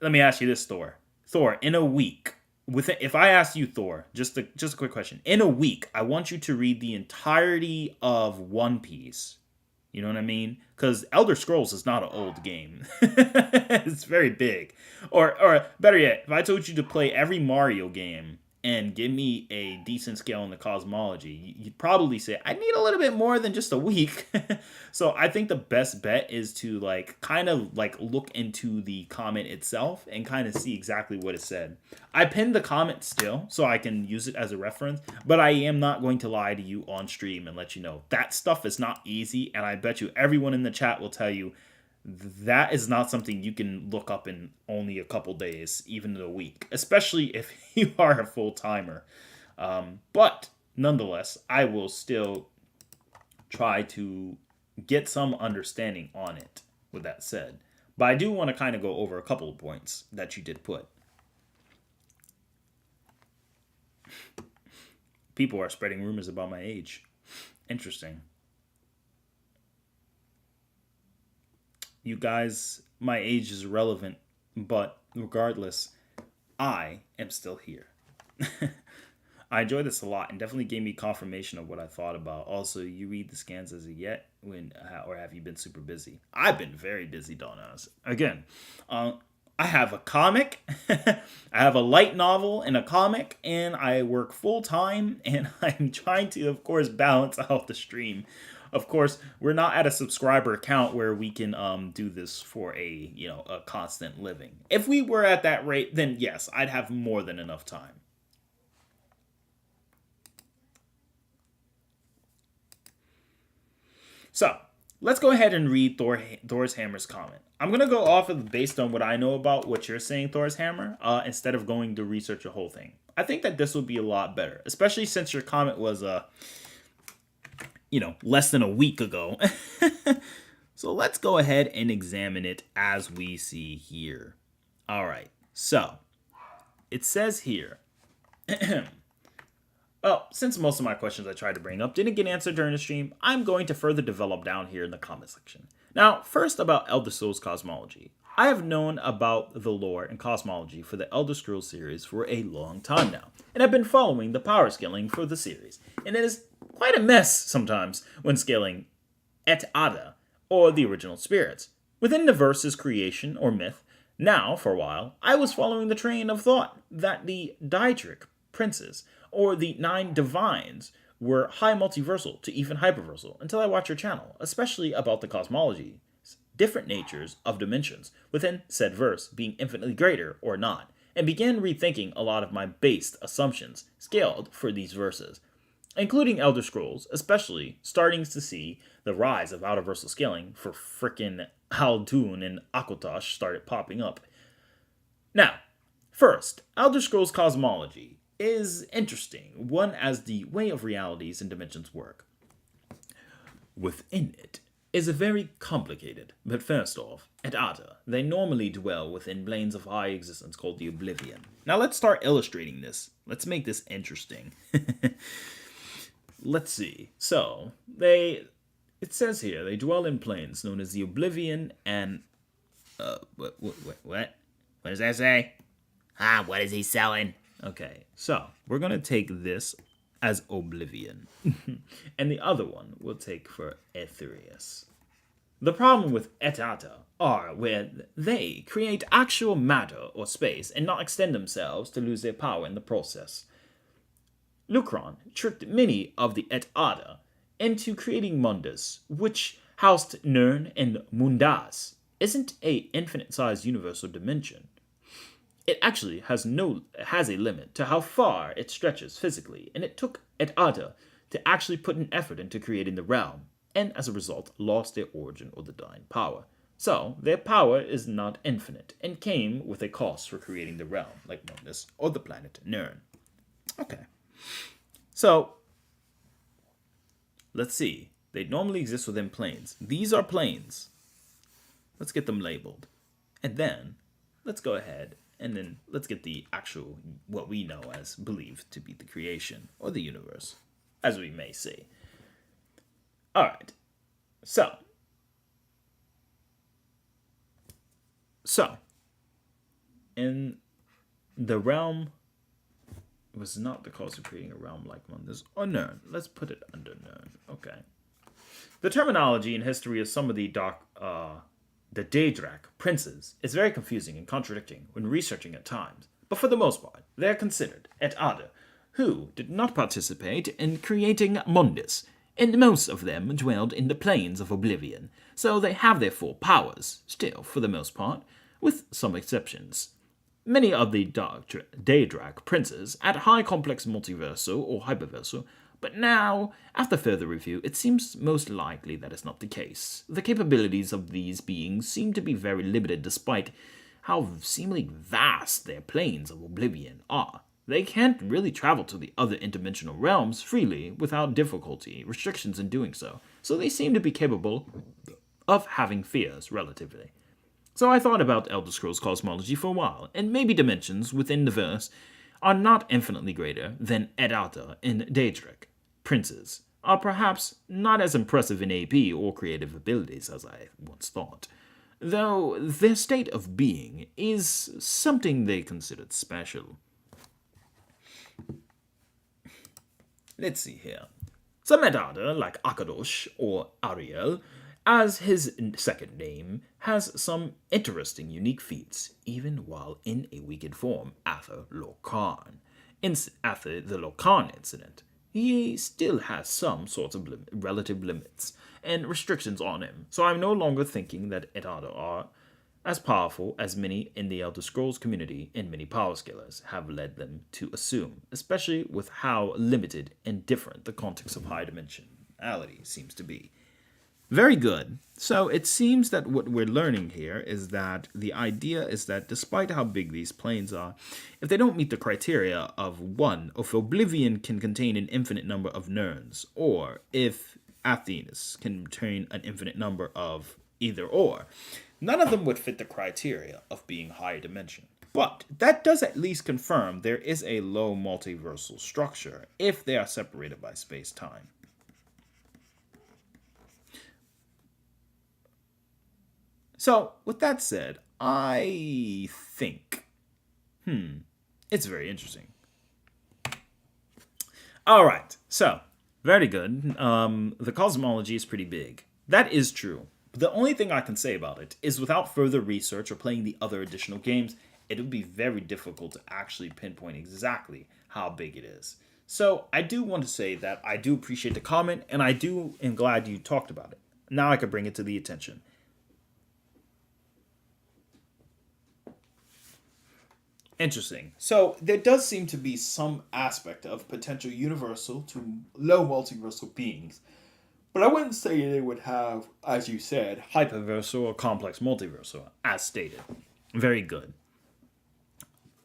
let me ask you this, Thor. Thor, in a week, if I ask you, Thor, just a quick question. In a week, I want you to read the entirety of One Piece. You know what I mean? Because Elder Scrolls is not an old game. It's very big. Or better yet, if I told you to play every Mario game and give me a decent scale in the cosmology, you'd probably say, I need a little bit more than just a week. So I think the best bet is to kind of look into the comment itself and kind of see exactly what it said. I pinned the comment still so I can use it as a reference, but I am not going to lie to you on stream and let you know that stuff is not easy, and I bet you everyone in the chat will tell you that is not something you can look up in only a couple days, even in a week, especially if you are a full-timer. But nonetheless, I will still try to get some understanding on it, with that said. But I do want to kind of go over a couple of points that you did put. People are spreading rumors about my age. Interesting. You guys, my age is irrelevant, but regardless, I am still here. I enjoy this a lot and definitely gave me confirmation of what I thought about. Also, you read the scans as of yet, or have you been super busy? I've been very busy, Donas. Again, I have a comic, I have a light novel and a comic, and I work full time, and I'm trying to, of course, balance out the stream. Of course, we're not at a subscriber count where we can do this for a constant living. If we were at that rate, then yes, I'd have more than enough time. So, let's go ahead and read Thor's Hammer's comment. I'm going to go off of based on what I know about what you're saying, Thor's Hammer, instead of going to research the whole thing. I think that this would be a lot better, especially since your comment was, less than a week ago. So let's go ahead and examine it as we see here. All right, so it says here, well, since most of my questions I tried to bring up didn't get answered during the stream, I'm going to further develop down here in the comment section. Now, first about Elder Scrolls cosmology. I have known about the lore and cosmology for the Elder Scrolls series for a long time now, and I've been following the power scaling for the series, and it is quite a mess sometimes when scaling et ada, or the original spirits, within the verse's creation or myth. Now, for a while, I was following the train of thought that the Daedric princes, or the 9 divines, were high multiversal to even hyperversal until I watched your channel, especially about the cosmology, different natures of dimensions within said verse being infinitely greater or not, and began rethinking a lot of my based assumptions scaled for these verses, including Elder Scrolls, especially starting to see the rise of outerversal scaling for frickin' Haldun and Akotosh started popping up. Now, first, Elder Scrolls cosmology is interesting, one as the way of realities and dimensions work. Within it is a very complicated, but first off, at Ada, they normally dwell within planes of high existence called the Oblivion. Now let's start illustrating this. Let's make this interesting. Let's see. So, it says here, they dwell in planes known as the Oblivion and, what? What does that say? What is he selling? Okay, so, we're gonna take this as Oblivion. And the other one we'll take for Aetherius. The problem with et ada are where they create actual matter or space and not extend themselves to lose their power in the process. Lucron tricked many of the et ada into creating Mundus, which housed Nern and Mundas, isn't a infinite-sized universe or dimension. It actually has a limit to how far it stretches physically, and it took Et Ada to actually put an effort into creating the realm, and as a result lost their origin or the divine power. So their power is not infinite, and came with a cost for creating the realm, like Mundus or the planet Nern. Okay. So let's see. They normally exist within planes. These are planes. Let's get them labeled. And then let's go ahead and then let's get the actual, what we know as believed to be the creation or the universe, as we may say. All right. So, in the realm, it was not the cause of creating a realm like Mundus or Nern. Let's put it under Nern. Okay. The terminology and history of some of the Daedrak princes is very confusing and contradicting when researching at times, but for the most part, they are considered Et Ada, who did not participate in creating Mundus, and most of them dwelled in the planes of oblivion, so they have their full powers, still, for the most part, with some exceptions. Many of the Daedrak princes had high complex multiversal or hyperversal, but now, after further review, it seems most likely that is not the case. The capabilities of these beings seem to be very limited despite how seemingly vast their planes of oblivion are. They can't really travel to the other interdimensional realms freely without difficulty, restrictions in doing so, so they seem to be capable of having fears, relatively. So I thought about Elder Scrolls cosmology for a while, and maybe dimensions within the verse are not infinitely greater than Et Ada and Daedric. Princes are perhaps not as impressive in AP or creative abilities as I once thought, though their state of being is something they considered special. Let's see here. Some Et Ada, like Akadosh or Ariel, as his second name, has some interesting unique feats, even while in a weakened form after Locarn. After the Locarn incident, he still has some sorts of relative limits and restrictions on him, so I'm no longer thinking that Et Ada are as powerful as many in the Elder Scrolls community and many Powerscalers have led them to assume, especially with how limited and different the context of high dimensionality seems to be. Very good. So it seems that what we're learning here is that the idea is that despite how big these planes are, if they don't meet the criteria of one, if Oblivion can contain an infinite number of Nerns, or if Athenas can contain an infinite number of either or, none of them would fit the criteria of being higher dimension. But that does at least confirm there is a low multiversal structure if they are separated by space-time. So, with that said, I think, it's very interesting. All right, so, very good. The cosmology is pretty big. That is true. But the only thing I can say about it is without further research or playing the other additional games, it would be very difficult to actually pinpoint exactly how big it is. So, I do want to say that I do appreciate the comment, and I am glad you talked about it. Now I can bring it to the attention. Interesting. So there does seem to be some aspect of potential universal to low multiversal beings. But I wouldn't say they would have, as you said, hyperversal or complex multiversal, as stated. Very good.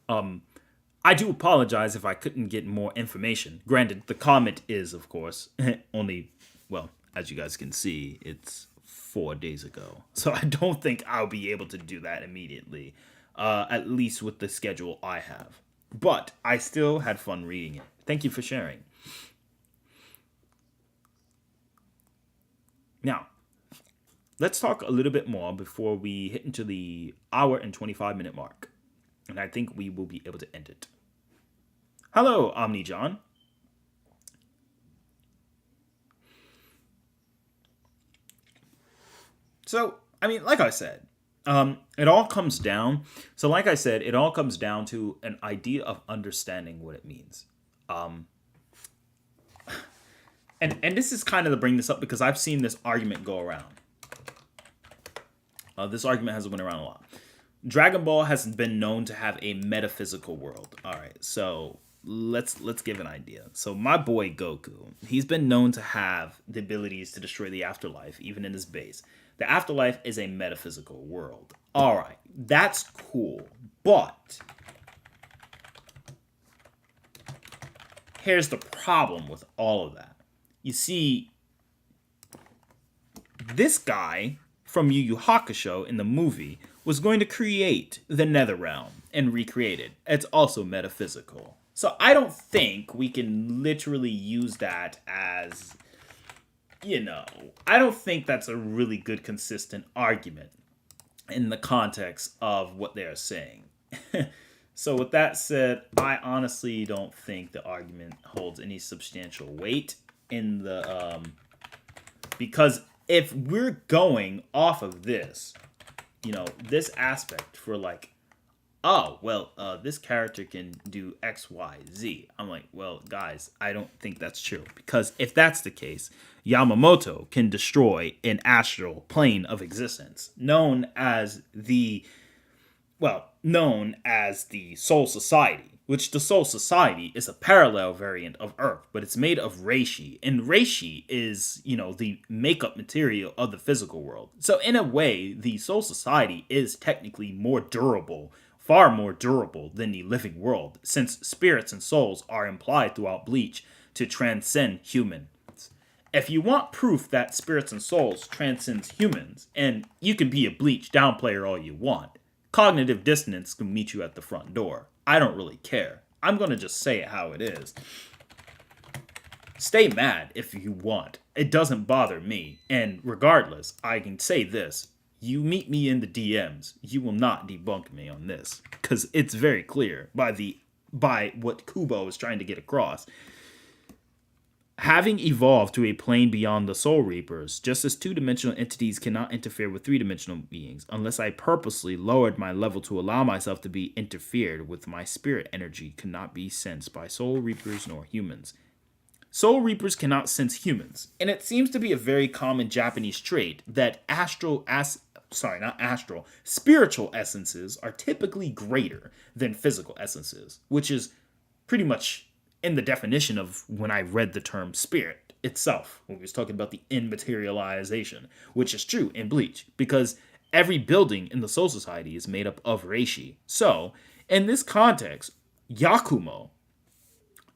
I do apologize if I couldn't get more information. Granted, the comment is, of course, only, well, as you guys can see, it's 4 days ago. So I don't think I'll be able to do that immediately. At least with the schedule I have. But I still had fun reading it. Thank you for sharing. Now, let's talk a little bit more before we hit into the hour and 25-minute mark. And I think we will be able to end it. Hello, Omni John. So, I mean, like I said, it all comes down. So, like I said, it all comes down to an idea of understanding what it means. and this is kind of to bring this up because I've seen this argument go around. This argument has went around a lot. Dragon Ball has been known to have a metaphysical world. All right, so let's give an idea. So my boy Goku, he's been known to have the abilities to destroy the afterlife, even in his base. The afterlife is a metaphysical world. All right, that's cool, but here's the problem with all of that. You see, this guy from Yu Yu Hakusho in the movie was going to create the Nether Realm and recreate it. It's also metaphysical. So I don't think we can literally use that as, I don't think that's a really good consistent argument in the context of what they're saying. So with that said, I honestly don't think the argument holds any substantial weight in the because if we're going off of this, this aspect for like, oh, well, this character can do X, Y, Z. I'm like, well, guys, I don't think that's true. Because if that's the case, Yamamoto can destroy an astral plane of existence known as the Soul Society, which the Soul Society is a parallel variant of Earth, but it's made of reishi, and reishi is, the makeup material of the physical world. So in a way, the Soul Society is technically more durable, far more durable than the living world, since spirits and souls are implied throughout Bleach to transcend humans. If you want proof that spirits and souls transcends humans, and you can be a Bleach down player all you want, cognitive dissonance can meet you at the front door. I don't really care. I'm going to just say it how it is. Stay mad if you want. It doesn't bother me. And regardless, I can say this. You meet me in the DMs. You will not debunk me on this. Because it's very clear by what Kubo is trying to get across. Having evolved to a plane beyond the Soul Reapers, just as two-dimensional entities cannot interfere with three-dimensional beings, unless I purposely lowered my level to allow myself to be interfered with, my spirit energy cannot be sensed by Soul Reapers nor humans. Soul Reapers cannot sense humans, and it seems to be a very common Japanese trait that spiritual essences are typically greater than physical essences, which is pretty much in the definition of when I read the term spirit itself, when we was talking about the immaterialization, which is true in Bleach, because every building in the Soul Society is made up of reishi. So, in this context, Yamamoto,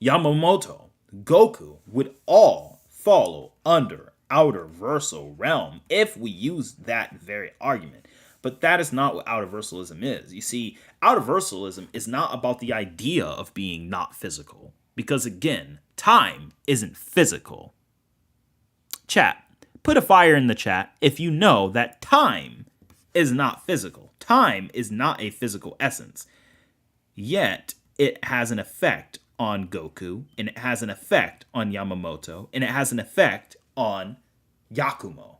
Goku would all follow under outerversal realm if we use that very argument. But that is not what outerversalism is. You see, outerversalism is not about the idea of being not physical. Because again, time isn't physical. Chat, put a fire in the chat if you know that time is not physical. Time is not a physical essence. Yet, it has an effect on Goku, and it has an effect on Yamamoto, and it has an effect on Yakumo.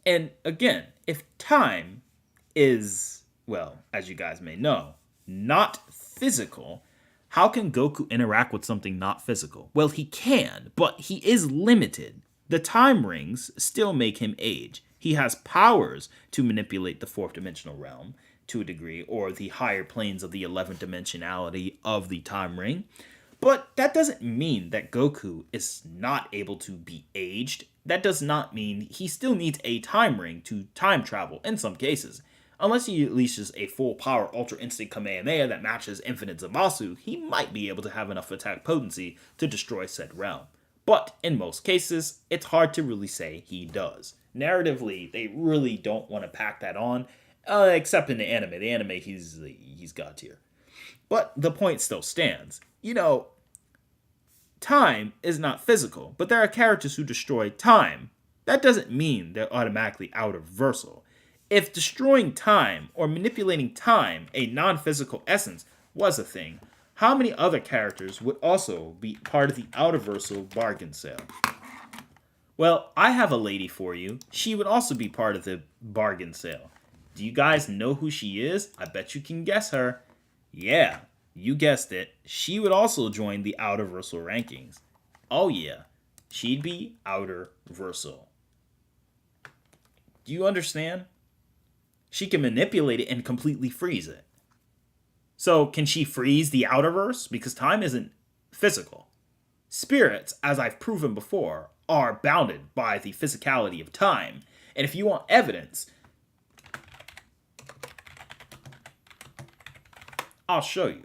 And again, if time is, well, as you guys may know, not physical, how can Goku interact with something not physical? Well, he can, but he is limited. The time rings still make him age. He has powers to manipulate the fourth dimensional realm to a degree, or the higher planes of the 11th dimensionality of the time ring. But that doesn't mean that Goku is not able to be aged. That does not mean he still needs a time ring to time travel in some cases. Unless he unleashes a full power Ultra Instinct Kamehameha that matches Infinite Zamasu, he might be able to have enough attack potency to destroy said realm. But in most cases, it's hard to really say he does. Narratively, they really don't want to pack that on, except in the anime. The anime, he's God tier. But the point still stands. Time is not physical, but there are characters who destroy time. That doesn't mean they're automatically outerversal. If destroying time or manipulating time, a non-physical essence, was a thing, how many other characters would also be part of the outerversal bargain sale? Well, I have a lady for you. She would also be part of the bargain sale. Do you guys know who she is? I bet you can guess her. Yeah, you guessed it, she would also join the outerversal rankings. Oh yeah, she'd be outerversal. Do you understand? She can manipulate it and completely freeze it. So can she freeze the outerverse? Because time isn't physical. Spirits, as I've proven before, are bounded by the physicality of time. And if you want evidence, I'll show you.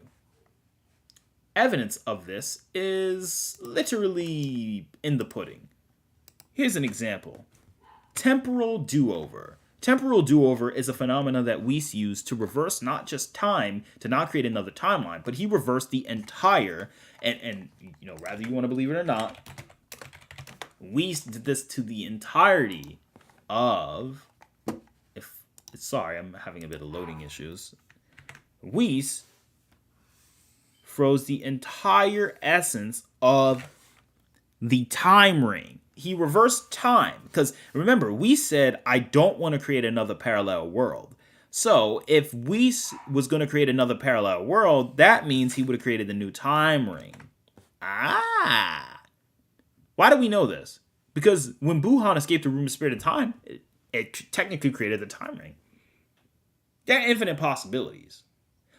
Evidence of this is literally in the pudding. Here's an example. Temporal do-over. Temporal do-over is a phenomenon that Weiss used to reverse not just time, to not create another timeline, but he reversed the entire, and whether you want to believe it or not, Weiss did this to the entirety of, sorry, I'm having a bit of loading issues. Weiss froze the entire essence of the time ring. He reversed time because remember, we said I don't want to create another parallel world. So if Weiss was going to create another parallel world, that means he would have created the new time ring. Why do we know this? Because when Buhan escaped the room of spirit of time, it technically created the time ring. There are infinite possibilities.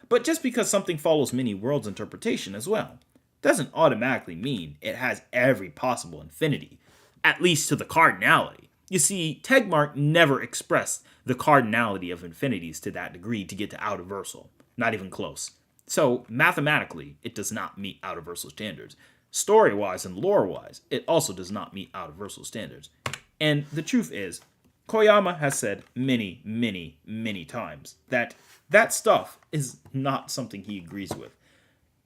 But just because something follows many worlds interpretation as well, doesn't automatically mean it has every possible infinity. At least to the cardinality. You see, Tegmark never expressed the cardinality of infinities to that degree to get to outerversal. Not even close. So, mathematically, it does not meet outerversal standards. Story-wise and lore-wise, it also does not meet outerversal standards. And the truth is, Koyama has said many, many, many times that that stuff is not something he agrees with.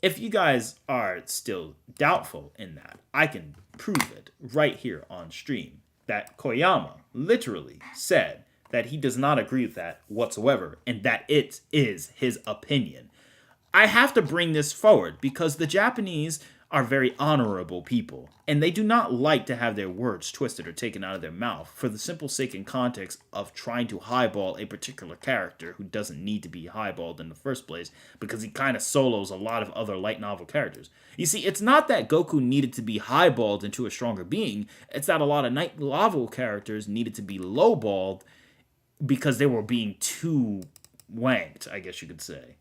If you guys are still doubtful in that, I can prove it right here on stream that Koyama literally said that he does not agree with that whatsoever and that it is his opinion. I have to bring this forward because the Japanese are very honorable people, and they do not like to have their words twisted or taken out of their mouth for the simple sake and context of trying to highball a particular character who doesn't need to be highballed in the first place because he kind of solos a lot of other light novel characters. You see, it's not that Goku needed to be highballed into a stronger being, it's that a lot of light novel characters needed to be lowballed because they were being too wanked, I guess you could say.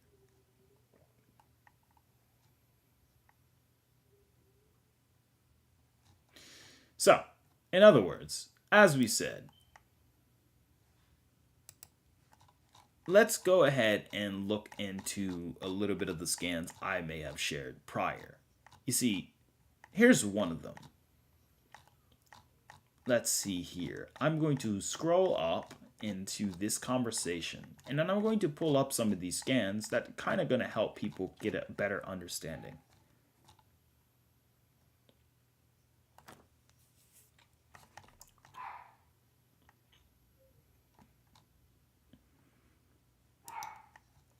So, in other words, as we said, let's go ahead and look into a little bit of the scans I may have shared prior. You see, here's one of them. Let's see here. I'm going to scroll up into this conversation, and then I'm going to pull up some of these scans that kind of going to help people get a better understanding.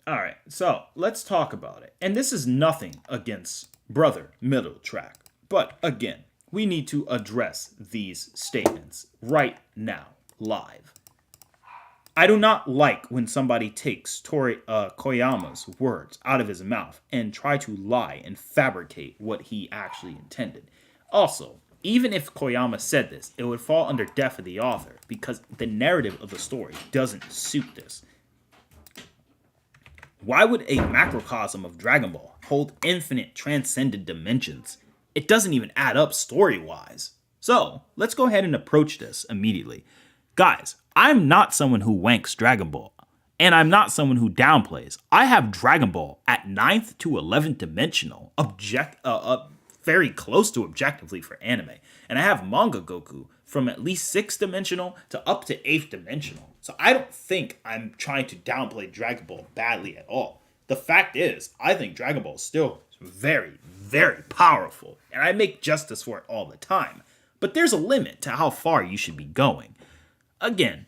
Alright, so let's talk about it. And this is nothing against Brother Middle Track. But again, we need to address these statements right now, live. I do not like when somebody takes Koyama's words out of his mouth and try to lie and fabricate what he actually intended. Also, even if Koyama said this, it would fall under death of the author because the narrative of the story doesn't suit this. Why would a macrocosm of Dragon Ball hold infinite transcended dimensions? It doesn't even add up story-wise. So, let's go ahead and approach this immediately. Guys, I'm not someone who wanks Dragon Ball, and I'm not someone who downplays. I have Dragon Ball at 9th to 11th dimensional, very close to objectively for anime. And I have Manga Goku from at least 6th dimensional to up to 8th dimensional. So I don't think I'm trying to downplay Dragon Ball badly at all. The fact is, I think Dragon Ball is still very, very powerful, and I make justice for it all the time. But there's a limit to how far you should be going. Again,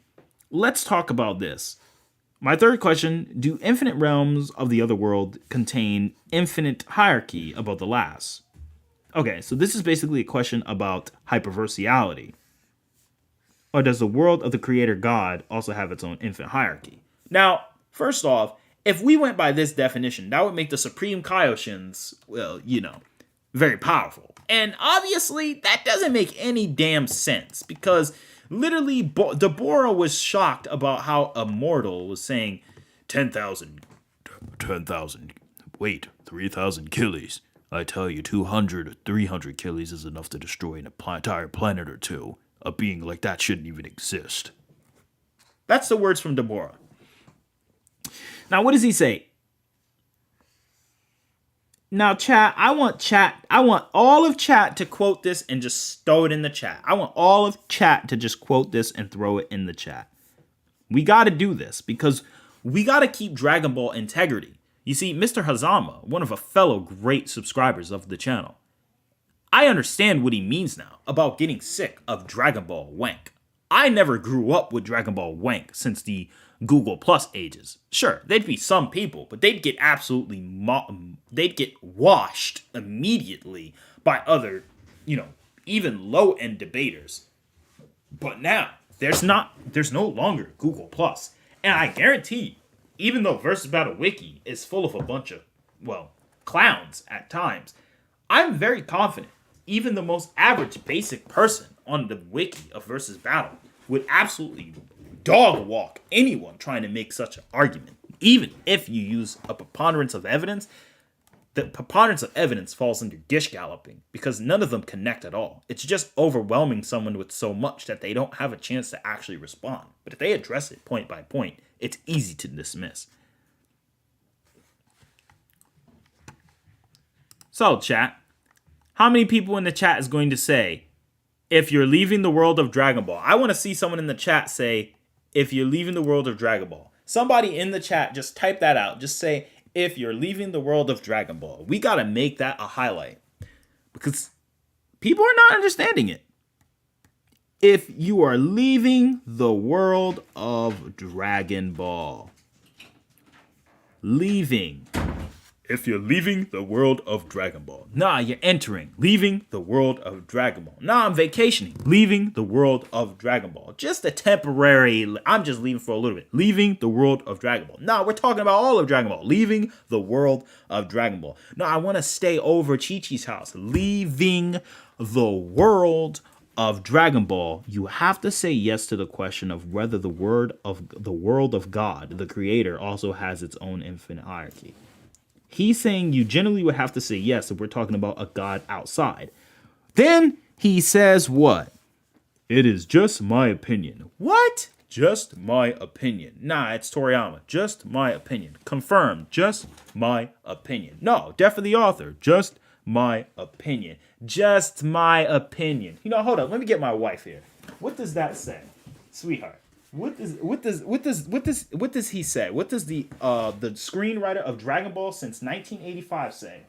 let's talk about this. My third question, do infinite realms of the other world contain infinite hierarchy above the last? Okay, so this is basically a question about hyperversiality. Or does the world of the creator God also have its own infinite hierarchy? Now, first off, if we went by this definition, that would make the Supreme Kaioshins, well, very powerful. And obviously, that doesn't make any damn sense, because literally, Deborah was shocked about how Immortal was saying 10,000, wait, 3,000 killies. I tell you, 200 or 300 killies is enough to destroy an entire planet or two. A being like that shouldn't even exist. That's the words from Deborah. Now, what does he say? Now, I want all of chat to quote this and just throw it in the chat. I want all of chat to just quote this and throw it in the chat. We got to do this because we got to keep Dragon Ball integrity. You see, Mr. Hazama, one of a fellow great subscribers of the channel, I understand what he means now about getting sick of Dragon Ball wank. I never grew up with Dragon Ball wank since the Google Plus ages. Sure, there'd be some people, but they'd get absolutely they'd get washed immediately by other, even low-end debaters. But now, there's no longer Google Plus. And I guarantee you, even though Versus Battle Wiki is full of a bunch of, clowns at times, I'm very confident even the most average basic person on the wiki of Versus Battle would absolutely dog walk anyone trying to make such an argument. Even if you use a preponderance of evidence, the preponderance of evidence falls under dish galloping because none of them connect at all. It's just overwhelming someone with so much that they don't have a chance to actually respond. But if they address it point by point, it's easy to dismiss. So, chat, how many people in the chat is going to say, if you're leaving the world of Dragon Ball? I want to see someone in the chat say, if you're leaving the world of Dragon Ball. Somebody in the chat, just type that out. Just say, if you're leaving the world of Dragon Ball. We got to make that a highlight because people are not understanding it. If you are leaving the world of Dragon Ball. Leaving. If you're leaving the world of Dragon Ball. Nah, you're entering. Leaving the world of Dragon Ball. Nah, I'm vacationing. Leaving the world of Dragon Ball. Just a temporary, I'm just leaving for a little bit. Leaving the world of Dragon Ball. Nah, we're talking about all of Dragon Ball. Leaving the world of Dragon Ball. No, I want to stay over Chi-Chi's house. Leaving the world of Dragon Ball. You have to say yes to the question of whether the world of God, the creator, also has its own infinite hierarchy. He's saying you generally would have to say yes if we're talking about a God outside. Then he says what? It is just my opinion. What? Just my opinion. Nah, it's Toriyama. Just my opinion. Confirmed. Just my opinion. No, death of the author. Just my opinion. Just my opinion. Hold up. Let me get my wife here. What does that say? Sweetheart. What does he say? What does the screenwriter of Dragon Ball since 1985 say?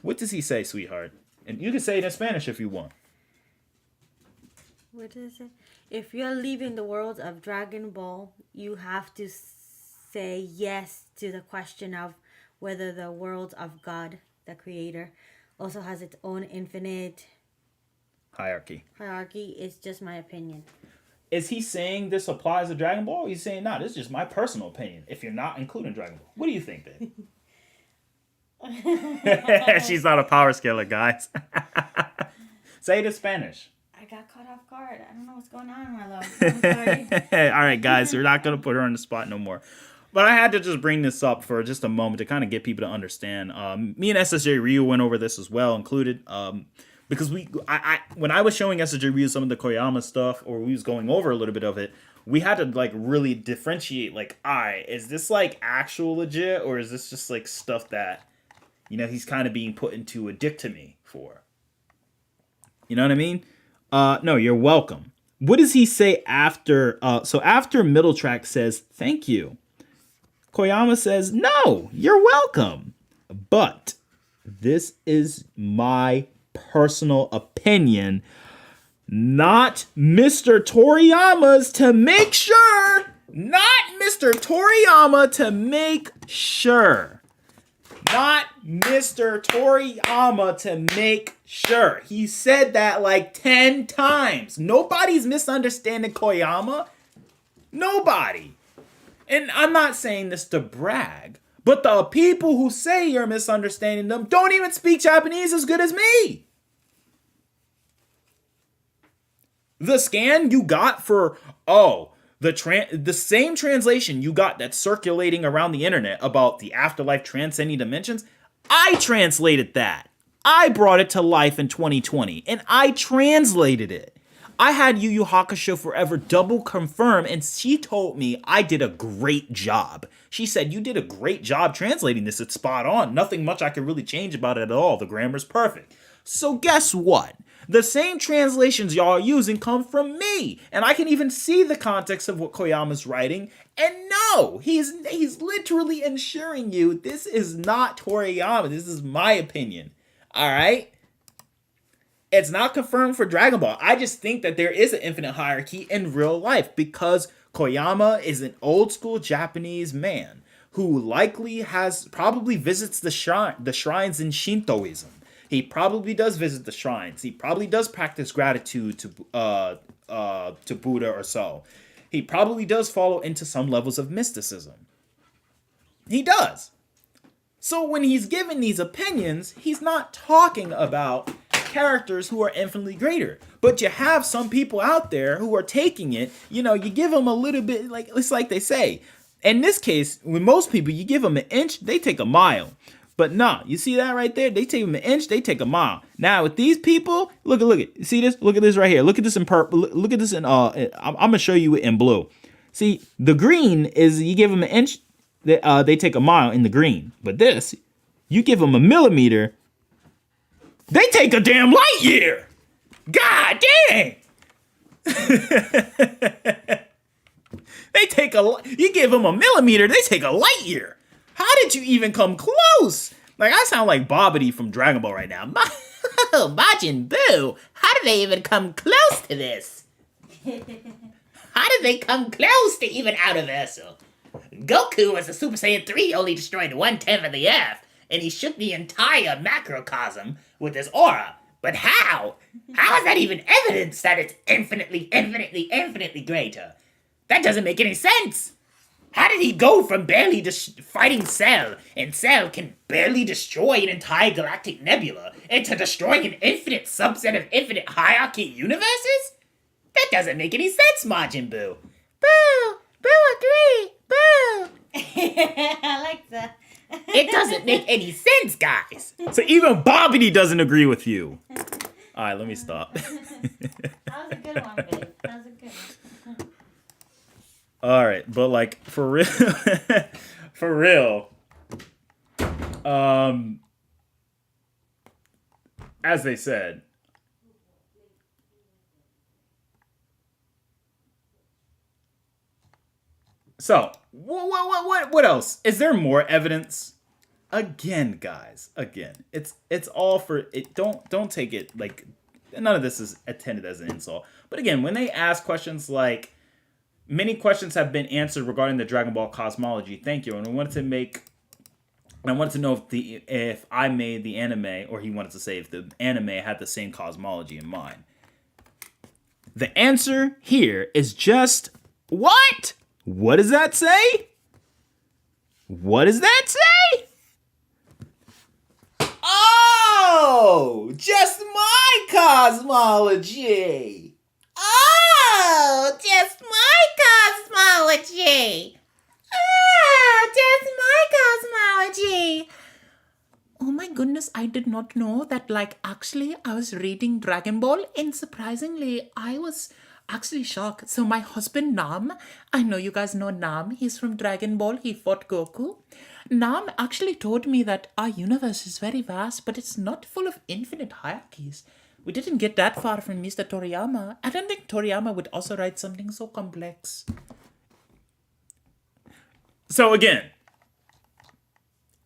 What does he say, sweetheart? And you can say it in Spanish if you want. What does it say? If you're leaving the world of Dragon Ball, you have to say yes to the question of whether the world of God, the creator, also has its own infinite hierarchy. It's just my opinion. Is he saying this applies to Dragon Ball? Or he's saying, no, this is just my personal opinion, if you're not including Dragon Ball. What do you think, babe? She's not a power scaler, guys. Say it in Spanish. I got caught off guard. I don't know what's going on, my love. I'm sorry. All right, guys, we're not going to put her on the spot no more. But I had to just bring this up for just a moment to kind of get people to understand. Me and SSJ Ryu went over this as well, included. Because when I was showing SSJ Ryu some of the Koyama stuff, or we was going over a little bit of it, we had to really differentiate. Is this actual legit, or is this just stuff that he's kind of being put into a dictomy for? You know what I mean? No, you're welcome. What does he say after? So after Middle Track says thank you, Koyama says no, you're welcome. But this is my personal opinion, not Mr. Toriyama's, to make sure. Not Mr. Toriyama to make sure. Not Mr. Toriyama to make sure. He said that 10 times. Nobody's misunderstanding Koyama. Nobody. And I'm not saying this to brag, But the people who say you're misunderstanding them don't even speak Japanese as good as me. The scan you got for, the same translation you got that's circulating around the internet about the afterlife transcending dimensions, I translated that. I brought it to life in 2020, and I translated it. I had Yu Yu Hakusho Forever double confirm, and she told me I did a great job. She said, you did a great job translating this. It's spot on. Nothing much I could really change about it at all. The grammar's perfect. So guess what? The same translations y'all are using come from me. And I can even see the context of what Koyama's writing. And no, he's literally ensuring you this is not Toriyama. This is my opinion. All right? It's not confirmed for Dragon Ball. I just think that there is an infinite hierarchy in real life because Koyama is an old school Japanese man who probably visits the shrines in Shintoism. He probably does visit the shrines. He probably does practice gratitude to Buddha or so. He probably does follow into some levels of mysticism. He does. So when he's giving these opinions, he's not talking about characters who are infinitely greater. But you have some people out there who are taking it, you give them a little bit, like it's like they say. In this case, with most people, you give them an inch, they take a mile. But nah, you see that right there? They take them an inch, they take a mile. Now with these people, look at, see this? Look at this right here. Look at this in purple. Look at this in I'm gonna show you it in blue. See, the green is you give them an inch, they take a mile in the green. But this, you give them a millimeter, they take a damn light year. God dang. You give them a millimeter, they take a light year. How did you even come close? Like, I sound like Bobbity from Dragon Ball right now. Majin Buu, how did they even come close to this? How did they come close to even Outerverse? Goku as a Super Saiyan 3 only destroyed 1/10 of the Earth, and he shook the entire macrocosm with his aura. But how? How is that even evidence that it's infinitely greater? That doesn't make any sense. How did he go from barely fighting Cell, and Cell can barely destroy an entire galactic nebula, into destroying an infinite subset of infinite hierarchy universes? That doesn't make any sense, Majin Buu. Boo! Boo agree! Boo! I like that. It doesn't make any sense, guys. So even Bobbity doesn't agree with you. All right, let me stop. That was a good one, babe. That was a good one. All right, but like for real, for real. As they said, so what else? Is there more evidence? Again, guys, it's all for it. Don't take it like none of this is intended as an insult. But again, when they ask questions like, many questions have been answered regarding the Dragon Ball cosmology. Thank you. And I wanted to know if I made the anime, or he wanted to say if the anime had the same cosmology in mind. The answer here is just what? What does that say? What does that say? Oh, just my cosmology. Oh, just my cosmology. Oh, just my cosmology. Oh my goodness, I did not know that, actually, I was reading Dragon Ball, and surprisingly, I was actually shocked. So my husband, Nam, I know you guys know Nam, he's from Dragon Ball, he fought Goku. Nam actually told me that our universe is very vast, but it's not full of infinite hierarchies. We didn't get that far from Mr. Toriyama. I don't think Toriyama would also write something so complex. So again,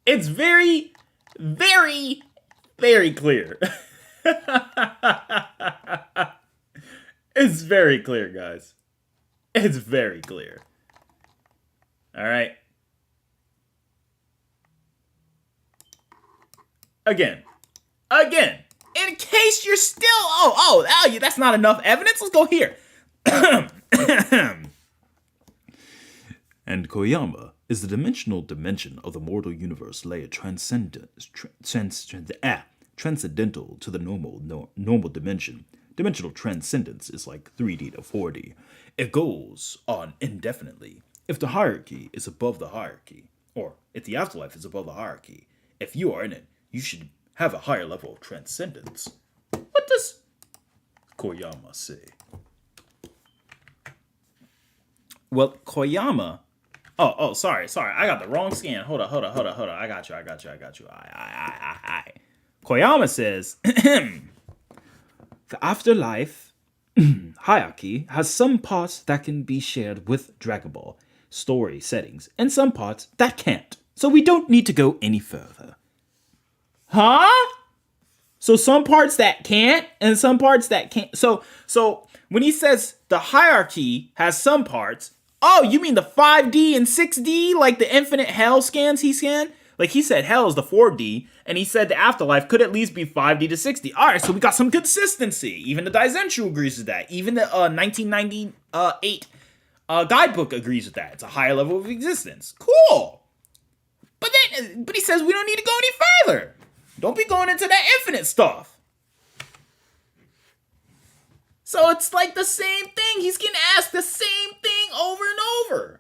it's very, very, very clear. It's very clear, guys. It's very clear. All right. Again, in case you're still, that's not enough evidence, let's go here. And Koyama Is the dimensional dimension of the mortal universe layer transcendental to the normal dimension? Dimensional transcendence is like 3D to 4D. It goes on indefinitely. If the hierarchy is above the hierarchy, or if the afterlife is above the hierarchy, if you are in it, you should have a higher level of transcendence. What does Koyama say? Well, Koyama... Oh, sorry. I got the wrong scan. Hold on. I got you. Koyama says, the afterlife hierarchy has some parts that can be shared with Dragon Ball story settings, and some parts that can't. So we don't need to go any further. Huh? So some parts that can't, and some parts that can't. So when he says the hierarchy has some parts, oh, you mean the 5D and 6D, like the infinite hell scans he scanned? Like he said hell is the 4D, and he said the afterlife could at least be 5D to 6D. All right, so we got some consistency. Even the Daizenshu agrees with that. Even the 1998 guidebook agrees with that. It's a higher level of existence. Cool. But he says we don't need to go any further. Don't be going into that infinite stuff. So it's like the same thing. He's getting asked the same thing over and over.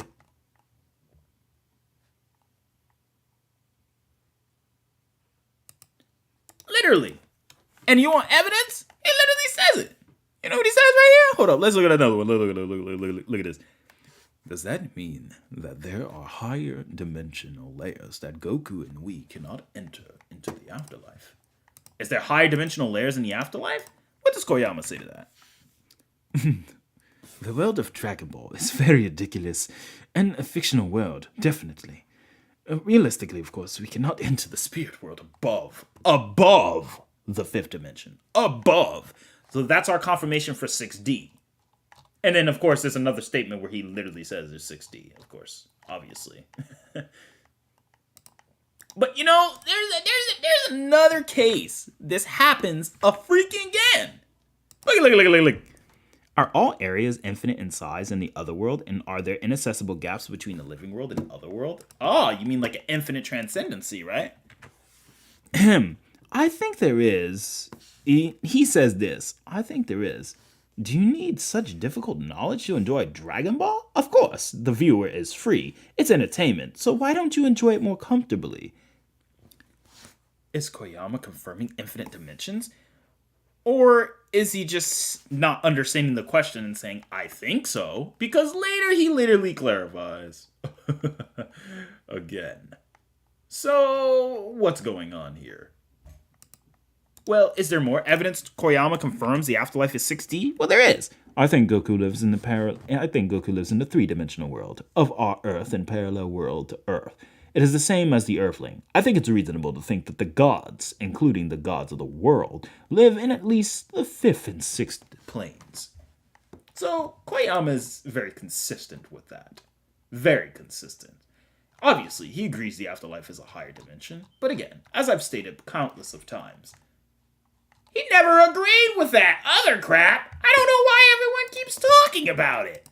Literally. And you want evidence? He literally says it. You know what he says right here? Hold up. Let's look at another one. Look at this. Does that mean that there are higher dimensional layers that Goku and we cannot enter into the afterlife? Is there higher dimensional layers in the afterlife? What does Koyama say to that? The world of Dragon Ball is very ridiculous and a fictional world, definitely. Realistically, of course, we cannot enter the spirit world above the fifth dimension. Above. So that's our confirmation for 6D. And then, of course, there's another statement where he literally says there's 6D, of course, obviously. But, you know, there's another case. This happens a freaking again. Look. Are all areas infinite in size in the other world, and are there inaccessible gaps between the living world and the other world? Oh, you mean like an infinite transcendency, right? I think there is. He says this. I think there is. Do you need such difficult knowledge to enjoy Dragon Ball? Of course, the viewer is free. It's entertainment, so why don't you enjoy it more comfortably? Is Koyama confirming infinite dimensions? Or is he just not understanding the question and saying, I think so? Because later he literally clarifies. Again. So, what's going on here? Well, is there more evidence Koyama confirms the afterlife is 6D? Well, there is. I think Goku lives in the three-dimensional world of our Earth and parallel world to Earth. It is the same as the Earthling. I think it's reasonable to think that the gods, including the gods of the world, live in at least the fifth and sixth planes. So, Koyama is very consistent with that. Very consistent. Obviously, he agrees the afterlife is a higher dimension, but again, as I've stated countless of times, he never agreed with that other crap. I don't know why everyone keeps talking about it.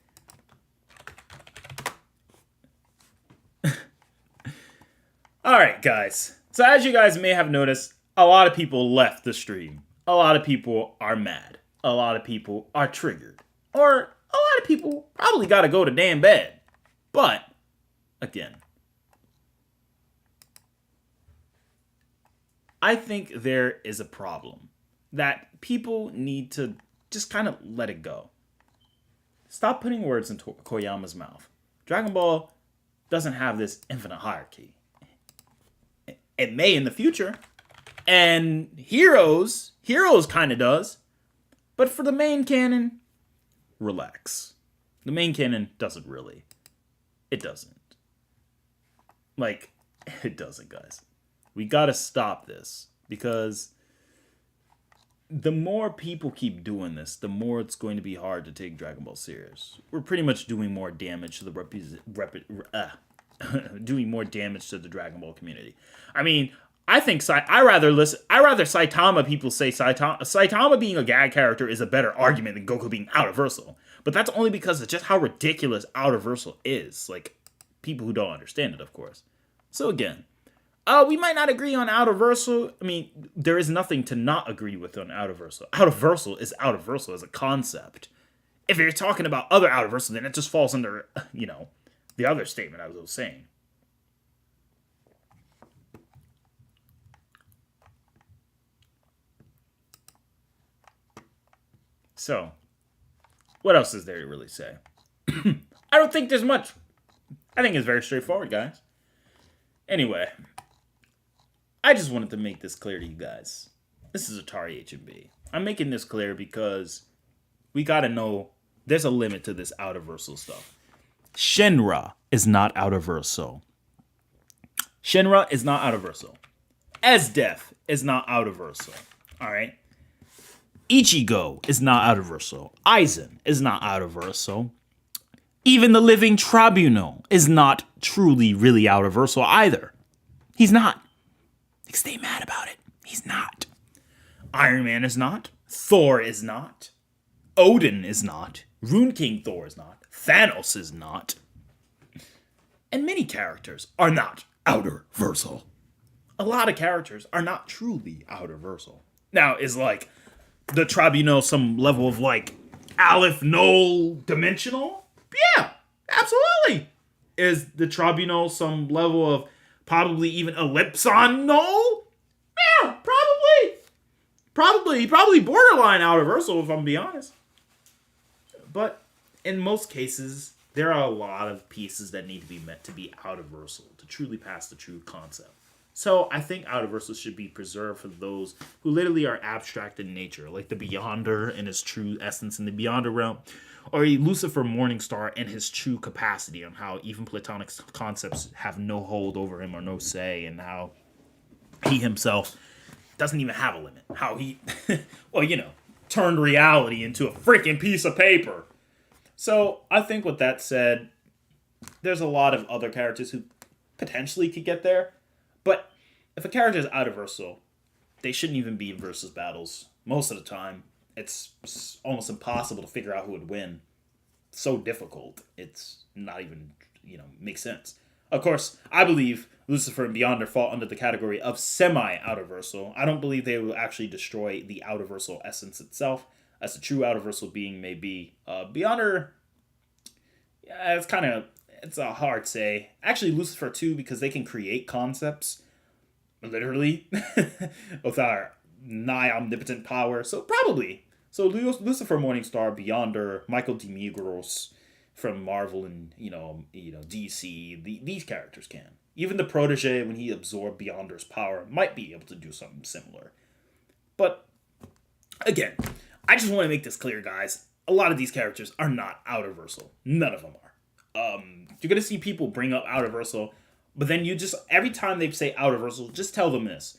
Alright, guys. So as you guys may have noticed, a lot of people left the stream. A lot of people are mad. A lot of people are triggered. Or a lot of people probably gotta go to damn bed. But, again, I think there is a problem that people need to just kind of let it go. Stop putting words into Koyama's mouth. Dragon Ball doesn't have this infinite hierarchy. It may in the future. And Heroes kind of does. But for the main canon, relax. The main canon doesn't really. It doesn't. Like, it doesn't, guys. We gotta stop this. Because the more people keep doing this, the more it's going to be hard to take Dragon Ball serious. We're pretty much doing more damage to the doing more damage to the Dragon Ball community. I mean, I think I rather Saitama people say Saitama being a gag character is a better argument than Goku being Outerversal. But that's only because of just how ridiculous Outerversal is. Like, people who don't understand it, of course. So again, we might not agree on outerversal. I mean, there is nothing to not agree with on outerversal. Outerversal is outerversal as a concept. If you're talking about other outerversal, then it just falls under, the other statement I was saying. So, what else is there to really say? I don't think there's much. I think it's very straightforward, guys. Anyway, I just wanted to make this clear to you guys. This is Atari H&B. I'm making this clear because we gotta know there's a limit to this outerversal stuff. Shinra is not outerversal. Shinra is not outerversal. Esdeath is not outerversal. Alright? Ichigo is not outerversal. Aizen is not outerversal. Even the living Tribunal is not truly really outerversal either. He's not. Stay mad about it. He's not. Iron Man is not. Thor is not. Odin is not. Rune King Thor is not. Thanos is not. And many characters are not outerversal. A lot of characters are not truly outerversal. Now, is like the Tribunal some level of like Aleph Null dimensional? Yeah, absolutely. Is the Tribunal some level of probably even Ellipson null? Yeah, probably. Probably borderline outerversal, if I'm being honest. But in most cases, there are a lot of pieces that need to be meant to be outerversal to truly pass the true concept. So I think outerversal should be preserved for those who literally are abstract in nature, like the Beyonder in his true essence in the Beyonder realm, or a Lucifer Morningstar in his true capacity on how even Platonic concepts have no hold over him or no say, and how he himself doesn't even have a limit. How he, turned reality into a freaking piece of paper. So I think with that said, there's a lot of other characters who potentially could get there. But if a character is outerversal, they shouldn't even be in versus battles. Most of the time, it's almost impossible to figure out who would win. It's so difficult. It's not even, makes sense. Of course, I believe Lucifer and Beyonder fall under the category of semi-outerversal. I don't believe they will actually destroy the outerversal essence itself, as the true outerversal being may be. Beyonder, yeah, it's a hard say. Actually, Lucifer too, because they can create concepts, literally, with our nigh omnipotent power. So probably. So Lucifer, Morningstar, Beyonder, Michael Demiurgos from Marvel and DC, these characters can. Even the protege, when he absorbed Beyonder's power, might be able to do something similar. But again, I just want to make this clear, guys. A lot of these characters are not outerversal. None of them are. You're going to see people bring up outerversal, but then every time they say outerversal, just tell them this.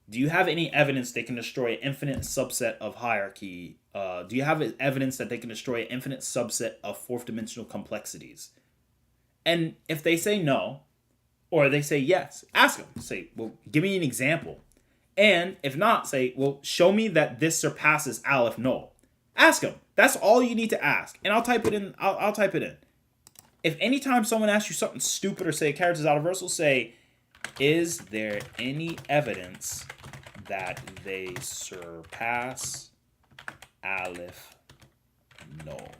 Do you have any evidence they can destroy an infinite subset of hierarchy? Do you have evidence that they can destroy an infinite subset of fourth dimensional complexities? And if they say no, or they say yes, ask them. Say, well, give me an example. And if not, say, well, show me that this surpasses Aleph Null. Ask them. That's all you need to ask. And I'll type it in. I'll type it in. If anytime someone asks you something stupid or say a character's outerversal, say, is there any evidence that they surpass Aleph Null?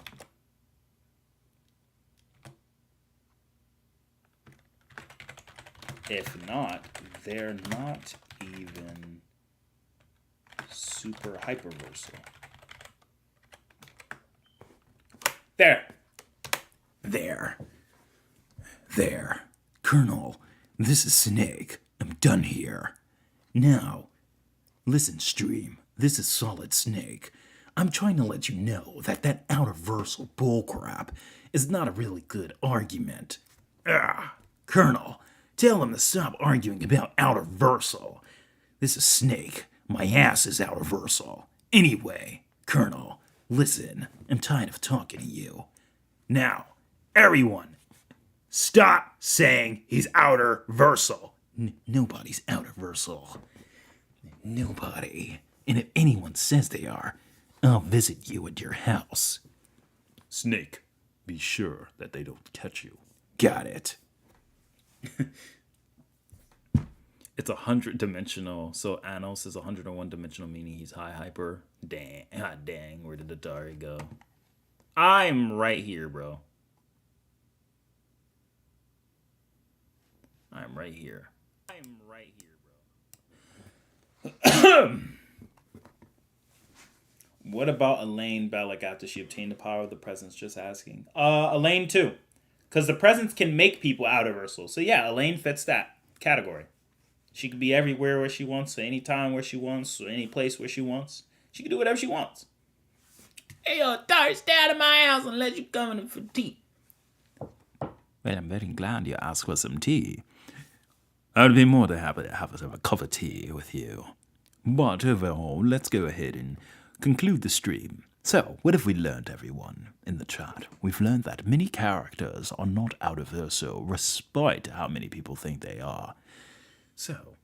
If not, they're not even super hyperversal. There. Colonel, this is Snake. I'm done here. Now, listen, stream. This is Solid Snake. I'm trying to let you know that outerversal bullcrap is not a really good argument. Colonel, tell him to stop arguing about outerversal. This is Snake. My ass is outerversal. Anyway, Colonel, listen. I'm tired of talking to you. Now, everyone, stop saying he's outerversal. Nobody's outerversal. Nobody. And if anyone says they are, I'll visit you at your house. Snake, be sure that they don't catch you. Got it. It's 100-dimensional, so Anos is 101-dimensional, meaning he's high hyper. Dang, dang, where did Atari go? I'm right here, bro. I'm right here. What about Elaine Bellick after she obtained the power of the presence? Just asking. Elaine too. Because the presence can make people outerversal. So yeah, Elaine fits that category. She could be everywhere where she wants, or anytime where she wants, or any place where she wants. She can do whatever she wants. Hey, Atari, stay out of my house and let you come in for tea. Well, I'm very glad you asked for some tea. I'd be more than happy to have a cup of tea with you. But overall, let's go ahead and conclude the stream. So, what have we learned, everyone, in the chat? We've learned that many characters are not outerversal, despite how many people think they are. So,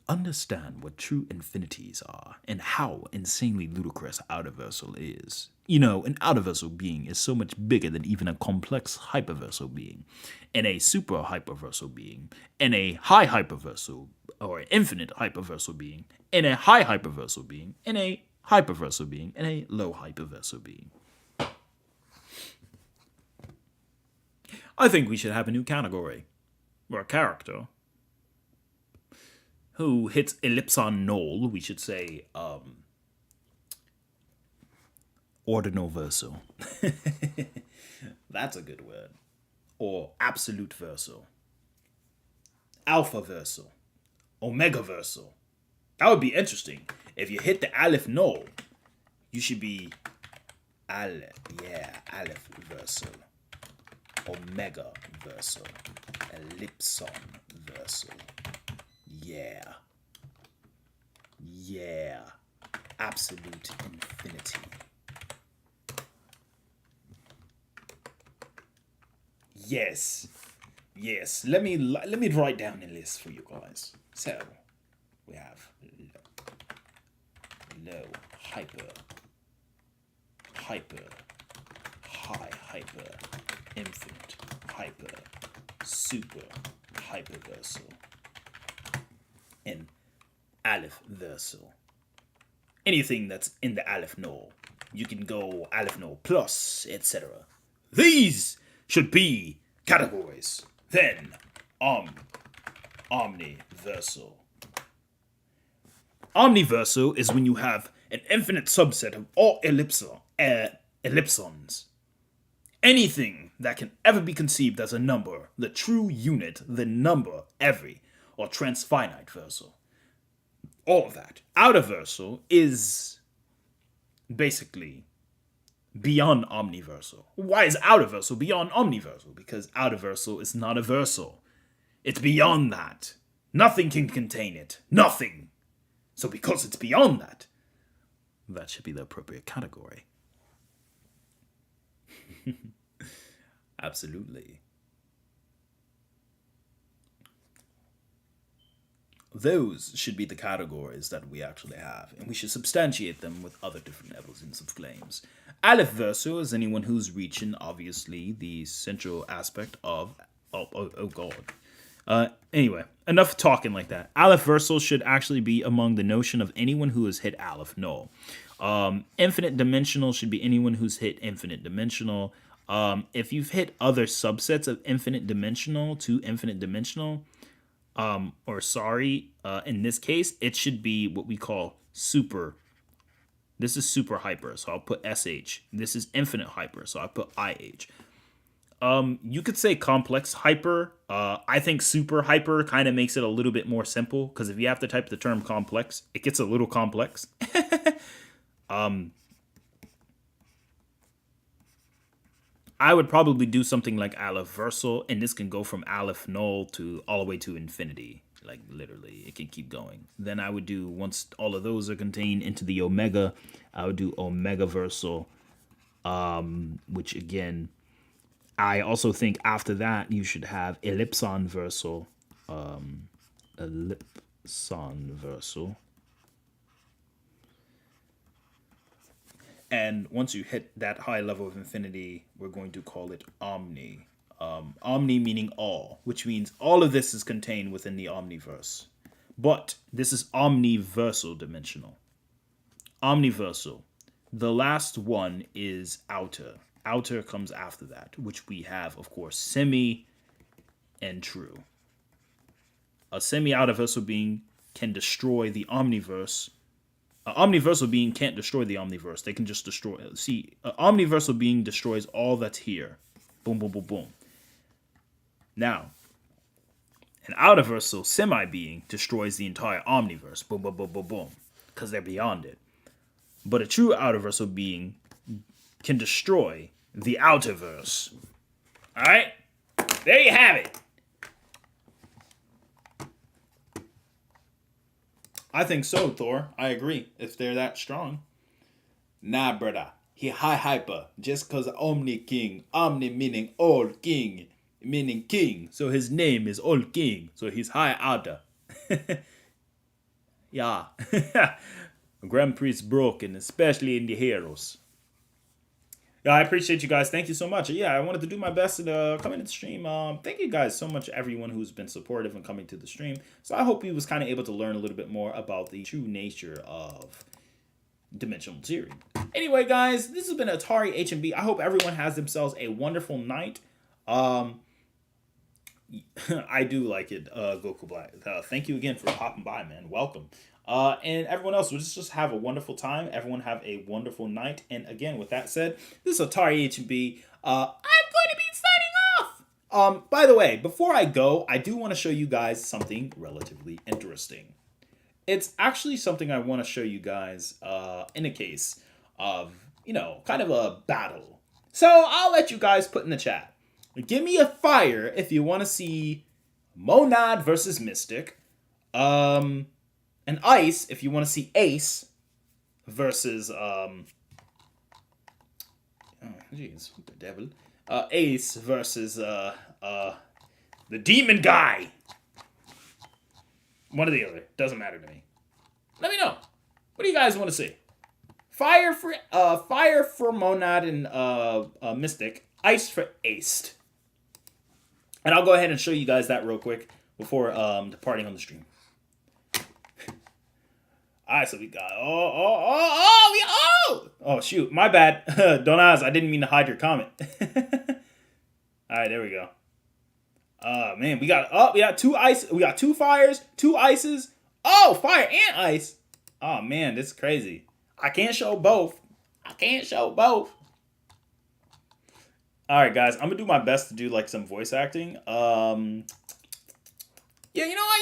understand what true infinities are and how insanely ludicrous outerversal is. You know, an outerversal being is so much bigger than even a complex hyperversal being, and a super hyperversal being, and a high hyperversal, or infinite hyperversal being, and a high hyperversal being, and a hyperversal being, and a low hyperversal being. I think we should have a new category, or a character, who hits ellipson null. We should say, Ordinal versal. That's a good word. Or absolute versal. Alpha versal. Omega versal. That would be interesting. If you hit the aleph null, you should be aleph versal. Omega versal. Ellipson versal. Yeah. Absolute infinity. Yes. Let me write down a list for you guys. So we have low, hyper, high, hyper, infinite, hyper, super, hyperversal, and aleph versal. Anything that's in the aleph null. You can go aleph null plus, etc. These should be categories. Then, omniversal. Omniversal is when you have an infinite subset of all ellipsons. Anything that can ever be conceived as a number, the true unit, the number, every, or transfinite versal. All of that. Outerversal is basically beyond omniversal. Why is outerversal beyond omniversal? Because outerversal is not a versal. It's beyond that. Nothing can contain it. Nothing. So because it's beyond that, that should be the appropriate category. Absolutely. Those should be the categories that we actually have, and we should substantiate them with other different evolutions of claims. Aleph versal is anyone who's reaching, obviously, the central aspect of... Oh God. Anyway, enough talking like that. Aleph versal should actually be among the notion of anyone who has hit aleph null. Infinite dimensional should be anyone who's hit infinite dimensional. If you've hit other subsets of infinite dimensional to infinite dimensional, in this case, it should be what we call super. This is super hyper, so I'll put SH. This is infinite hyper, so I put IH. You could say complex hyper. I think super hyper kind of makes it a little bit more simple, because if you have to type the term complex, it gets a little complex. I would probably do something like aleph versal, and this can go from aleph null to all the way to infinity. Like, literally, it can keep going. Then I would do, once all of those are contained into the omega, I would do omega versal, which, again, I also think after that, you should have ellipson versal. And once you hit that high level of infinity, we're going to call it omniversal. Omni meaning all, which means all of this is contained within the omniverse. But this is omniversal dimensional. Omniversal. The last one is outer. Outer comes after that, which we have, of course, semi and true. A semi-outerversal being can destroy the omniverse. An omniversal being can't destroy the omniverse. They can just destroy. See, an omniversal being destroys all that's here. Boom, boom, boom, boom. Now, an outerversal semi-being destroys the entire omniverse. Boom, boom, boom, boom, boom. Because they're beyond it. But a true outerversal being can destroy the outerverse. Alright? There you have it. I think so, Thor. I agree. If they're that strong. Nah, brother. He high hyper. Just cause Omni King. Omni meaning all king. Meaning king. So his name is all king. So he's high outer. Yeah. Grand Prix broken, especially in the heroes. Yeah, I appreciate you guys. Thank you so much. Yeah, I wanted to do my best to come into the stream. Thank you guys so much, everyone who's been supportive and coming to the stream. So I hope you was kind of able to learn a little bit more about the true nature of dimensional theory. Anyway, guys, this has been Atari HMB. I hope everyone has themselves a wonderful night. I do like it, Goku Black. Thank you again for popping by, man. Welcome. And everyone else, will just have a wonderful time. Everyone have a wonderful night. And again, with that said, this is Atari HB. I'm going to be signing off. By the way, before I go, I do want to show you guys something relatively interesting. It's actually something I want to show you guys in a case of, kind of a battle. So I'll let you guys put in the chat. Give me a fire if you want to see Monad versus Mystic. An ice if you want to see Ace versus jeez, the devil. Ace versus the demon guy. One or the other. Doesn't matter to me. Let me know. What do you guys want to see? Fire for Monad and Mystic. Ice for Ace. And I'll go ahead and show you guys that real quick before departing on the stream. Alright, so we got oh shoot, my bad. Don't ask, I didn't mean to hide your comment. Alright, there we go. Man, we got two ice, we got two fires, two ices. Oh, fire and ice. Oh man, this is crazy. I can't show both. Alright guys, I'm gonna do my best to do like some voice acting. Yeah, you know what?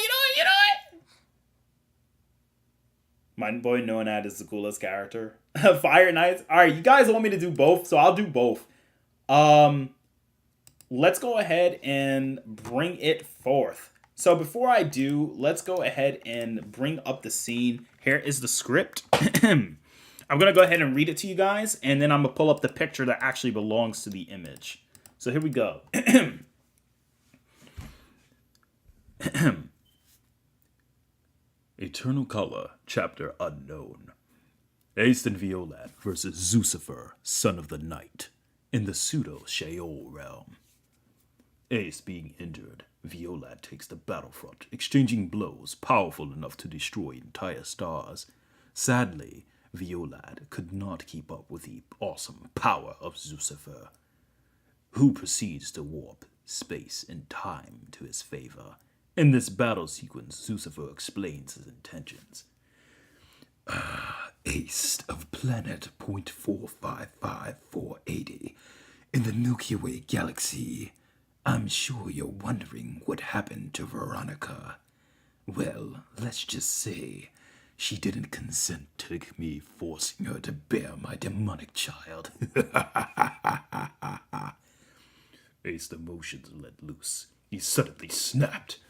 My boy Nonad is the coolest character. Fire Knights. Alright, you guys want me to do both, so I'll do both. Let's go ahead and bring it forth. So before I do, let's go ahead and bring up the scene. Here is the script. I'm going to go ahead and read it to you guys, and then I'm going to pull up the picture that actually belongs to the image. So here we go. Eternal Color, Chapter Unknown. Ace and Violet versus Zucifer, Son of the Night, in the pseudo-Sheol realm. Ace being injured, Violet takes the battlefront, exchanging blows powerful enough to destroy entire stars. Sadly, Violet could not keep up with the awesome power of Zucifer, who proceeds to warp space and time to his favor. In this battle sequence, Zucifer explains his intentions. Ace of planet .455480 in the Milky Way galaxy. I'm sure you're wondering what happened to Veronica. Well, let's just say she didn't consent to me forcing her to bear my demonic child. Ace's emotions let loose. He suddenly snapped.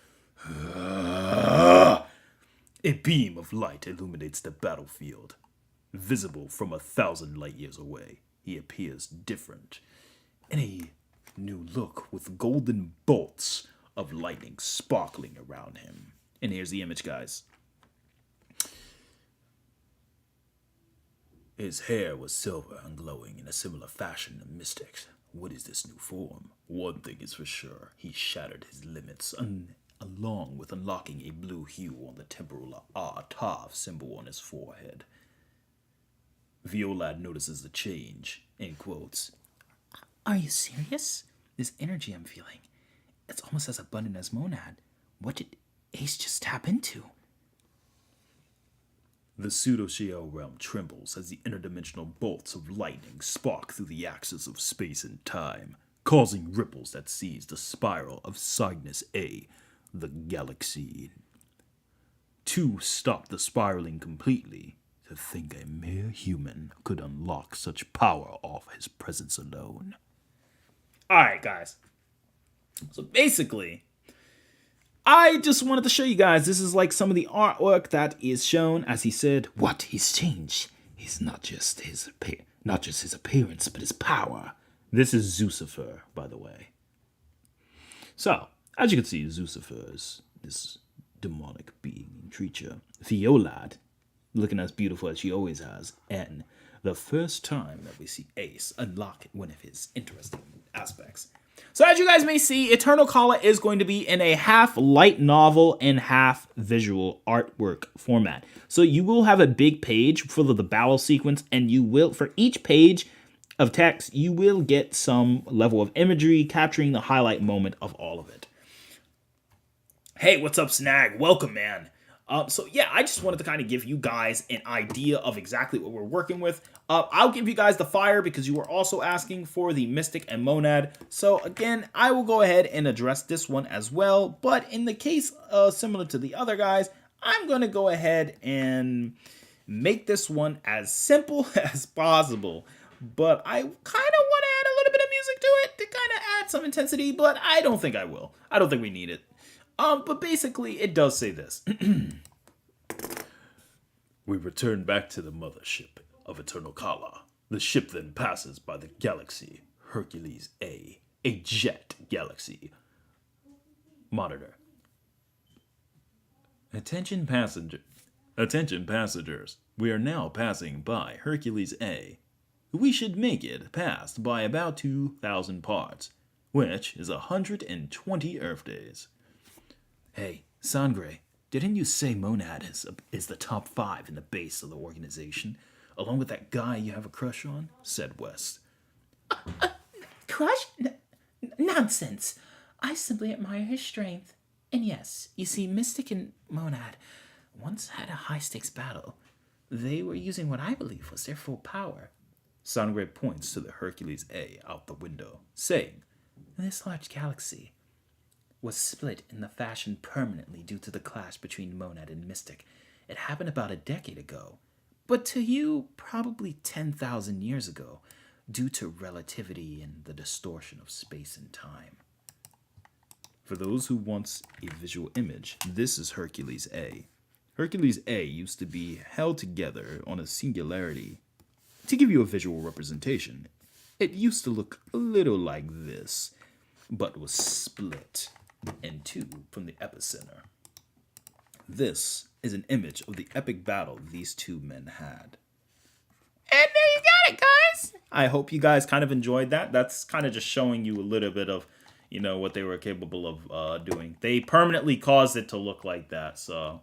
A beam of light illuminates the battlefield. Visible from 1,000 light years away, he appears different. In a new look with golden bolts of lightning sparkling around him. And here's the image, guys. His hair was silver and glowing in a similar fashion to Mystic's, What is this new form? One thing is for sure, he shattered his limits, along with unlocking a blue hue on the temporal Tav symbol on his forehead. Violad notices the change, and quotes, "Are you serious? This energy I'm feeling, it's almost as abundant as Monad. What did Ace just tap into?" The pseudo-Sheo realm trembles as the interdimensional bolts of lightning spark through the axis of space and time, causing ripples that seize the spiral of Cygnus A, the galaxy. To stop the spiraling completely, to think a mere human could unlock such power off his presence alone. Alright, guys. So basically, I just wanted to show you guys, this is like some of the artwork that is shown, as he said. What? He's changed. He's not just his appearance, but his power. This is Zucifer, by the way. So, as you can see, Zucifer is this demonic being and creature. Violad, looking as beautiful as she always has, and the first time that we see Ace unlock one of his interesting aspects. So as you guys may see, Eternal Kala is going to be in a half light novel and half visual artwork format. So you will have a big page for the battle sequence, and you will, for each page of text, you will get some level of imagery capturing the highlight moment of all of it. Hey, what's up, Snag? Welcome, man. So yeah, I just wanted to kind of give you guys an idea of exactly what we're working with. I'll give you guys the fire because you were also asking for the Mystic and Monad. So again, I will go ahead and address this one as well. But in the case similar to the other guys, I'm going to go ahead and make this one as simple as possible. But I kind of want to add a little bit of music to it to kind of add some intensity, but I don't think I will. I don't think we need it. But basically, it does say this. We return back to the mothership of Eternal Kala. The ship then passes by the galaxy Hercules A jet galaxy. Monitor. Attention passengers. We are now passing by Hercules A. We should make it past by about 2,000 parts, which is 120 Earth days. Hey, Sangre, didn't you say Monad is the top 5 in the base of the organization, along with that guy you have a crush on? Said West. Crush? Nonsense. I simply admire his strength. And yes, you see, Mystic and Monad once had a high-stakes battle. They were using what I believe was their full power. Sangre points to the Hercules A out the window, saying, This large galaxy was split in the fashion permanently due to the clash between Monad and Mystic. It happened about a decade ago, but to you, probably 10,000 years ago, due to relativity and the distortion of space and time. For those who want a visual image, this is Hercules A. Hercules A used to be held together on a singularity. To give you a visual representation, it used to look a little like this, but was split in two from the epicenter. This is an image of the epic battle these two men had. And there you got it, guys. I hope you guys kind of enjoyed that. That's kind of just showing you a little bit of, what they were capable of doing. They permanently caused it to look like that, so...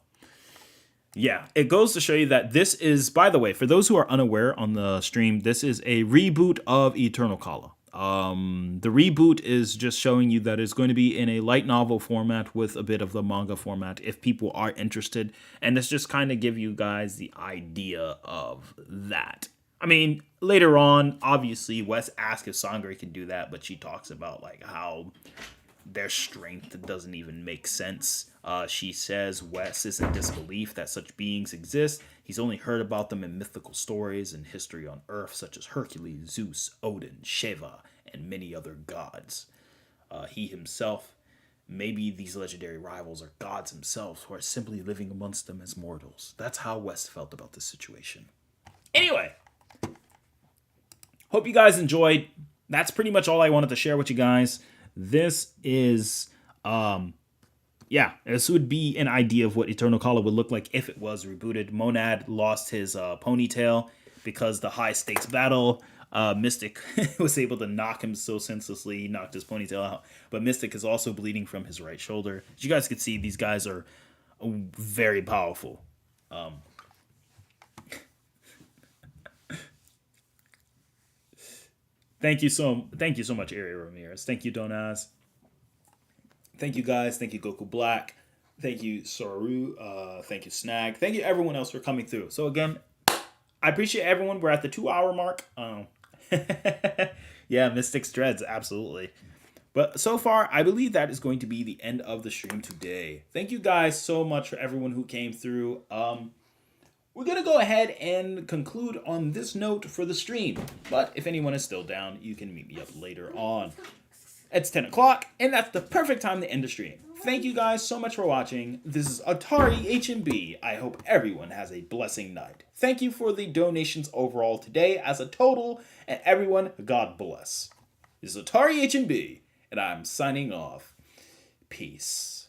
Yeah, it goes to show you that this is, by the way, for those who are unaware on the stream, this is a reboot of Eternal Kala. The reboot is just showing you that it's going to be in a light novel format with a bit of the manga format if people are interested. And this just kind of give you guys the idea of that. I mean, later on, obviously, Wes asks if Sangre can do that, but she talks about like how their strength doesn't even make sense. She says Wes is in disbelief that such beings exist. He's only heard about them in mythical stories and history on Earth, such as Hercules, Zeus, Odin, Shiva, and many other gods. He himself, maybe these legendary rivals are gods themselves who are simply living amongst them as mortals. That's how Wes felt about this situation. Anyway, hope you guys enjoyed. That's pretty much all I wanted to share with you guys. This is, this would be an idea of what Eternal Kala would look like if it was rebooted. Monad lost his ponytail because the high stakes battle. Mystic was able to knock him so senselessly, he knocked his ponytail out. But Mystic is also bleeding from his right shoulder. As you guys can see, these guys are very powerful. Thank you so much, Ari Ramirez. Thank you, Donaz. Thank you, guys. Thank you, Goku Black. Thank you, Soru. Thank you, Snag. Thank you, everyone else, for coming through. So again, I appreciate everyone. We're at the 2-hour mark. Yeah, Mystic's Dreads, absolutely. But so far, I believe that is going to be the end of the stream today. Thank you guys so much for everyone who came through. We're going to go ahead and conclude on this note for the stream. But if anyone is still down, you can meet me up later on. It's 10 o'clock, and that's the perfect time to end the stream. Thank you guys so much for watching. This is Atari HMB. I hope everyone has a blessing night. Thank you for the donations overall today as a total, and everyone, God bless. This is Atari HMB, and I'm signing off. Peace.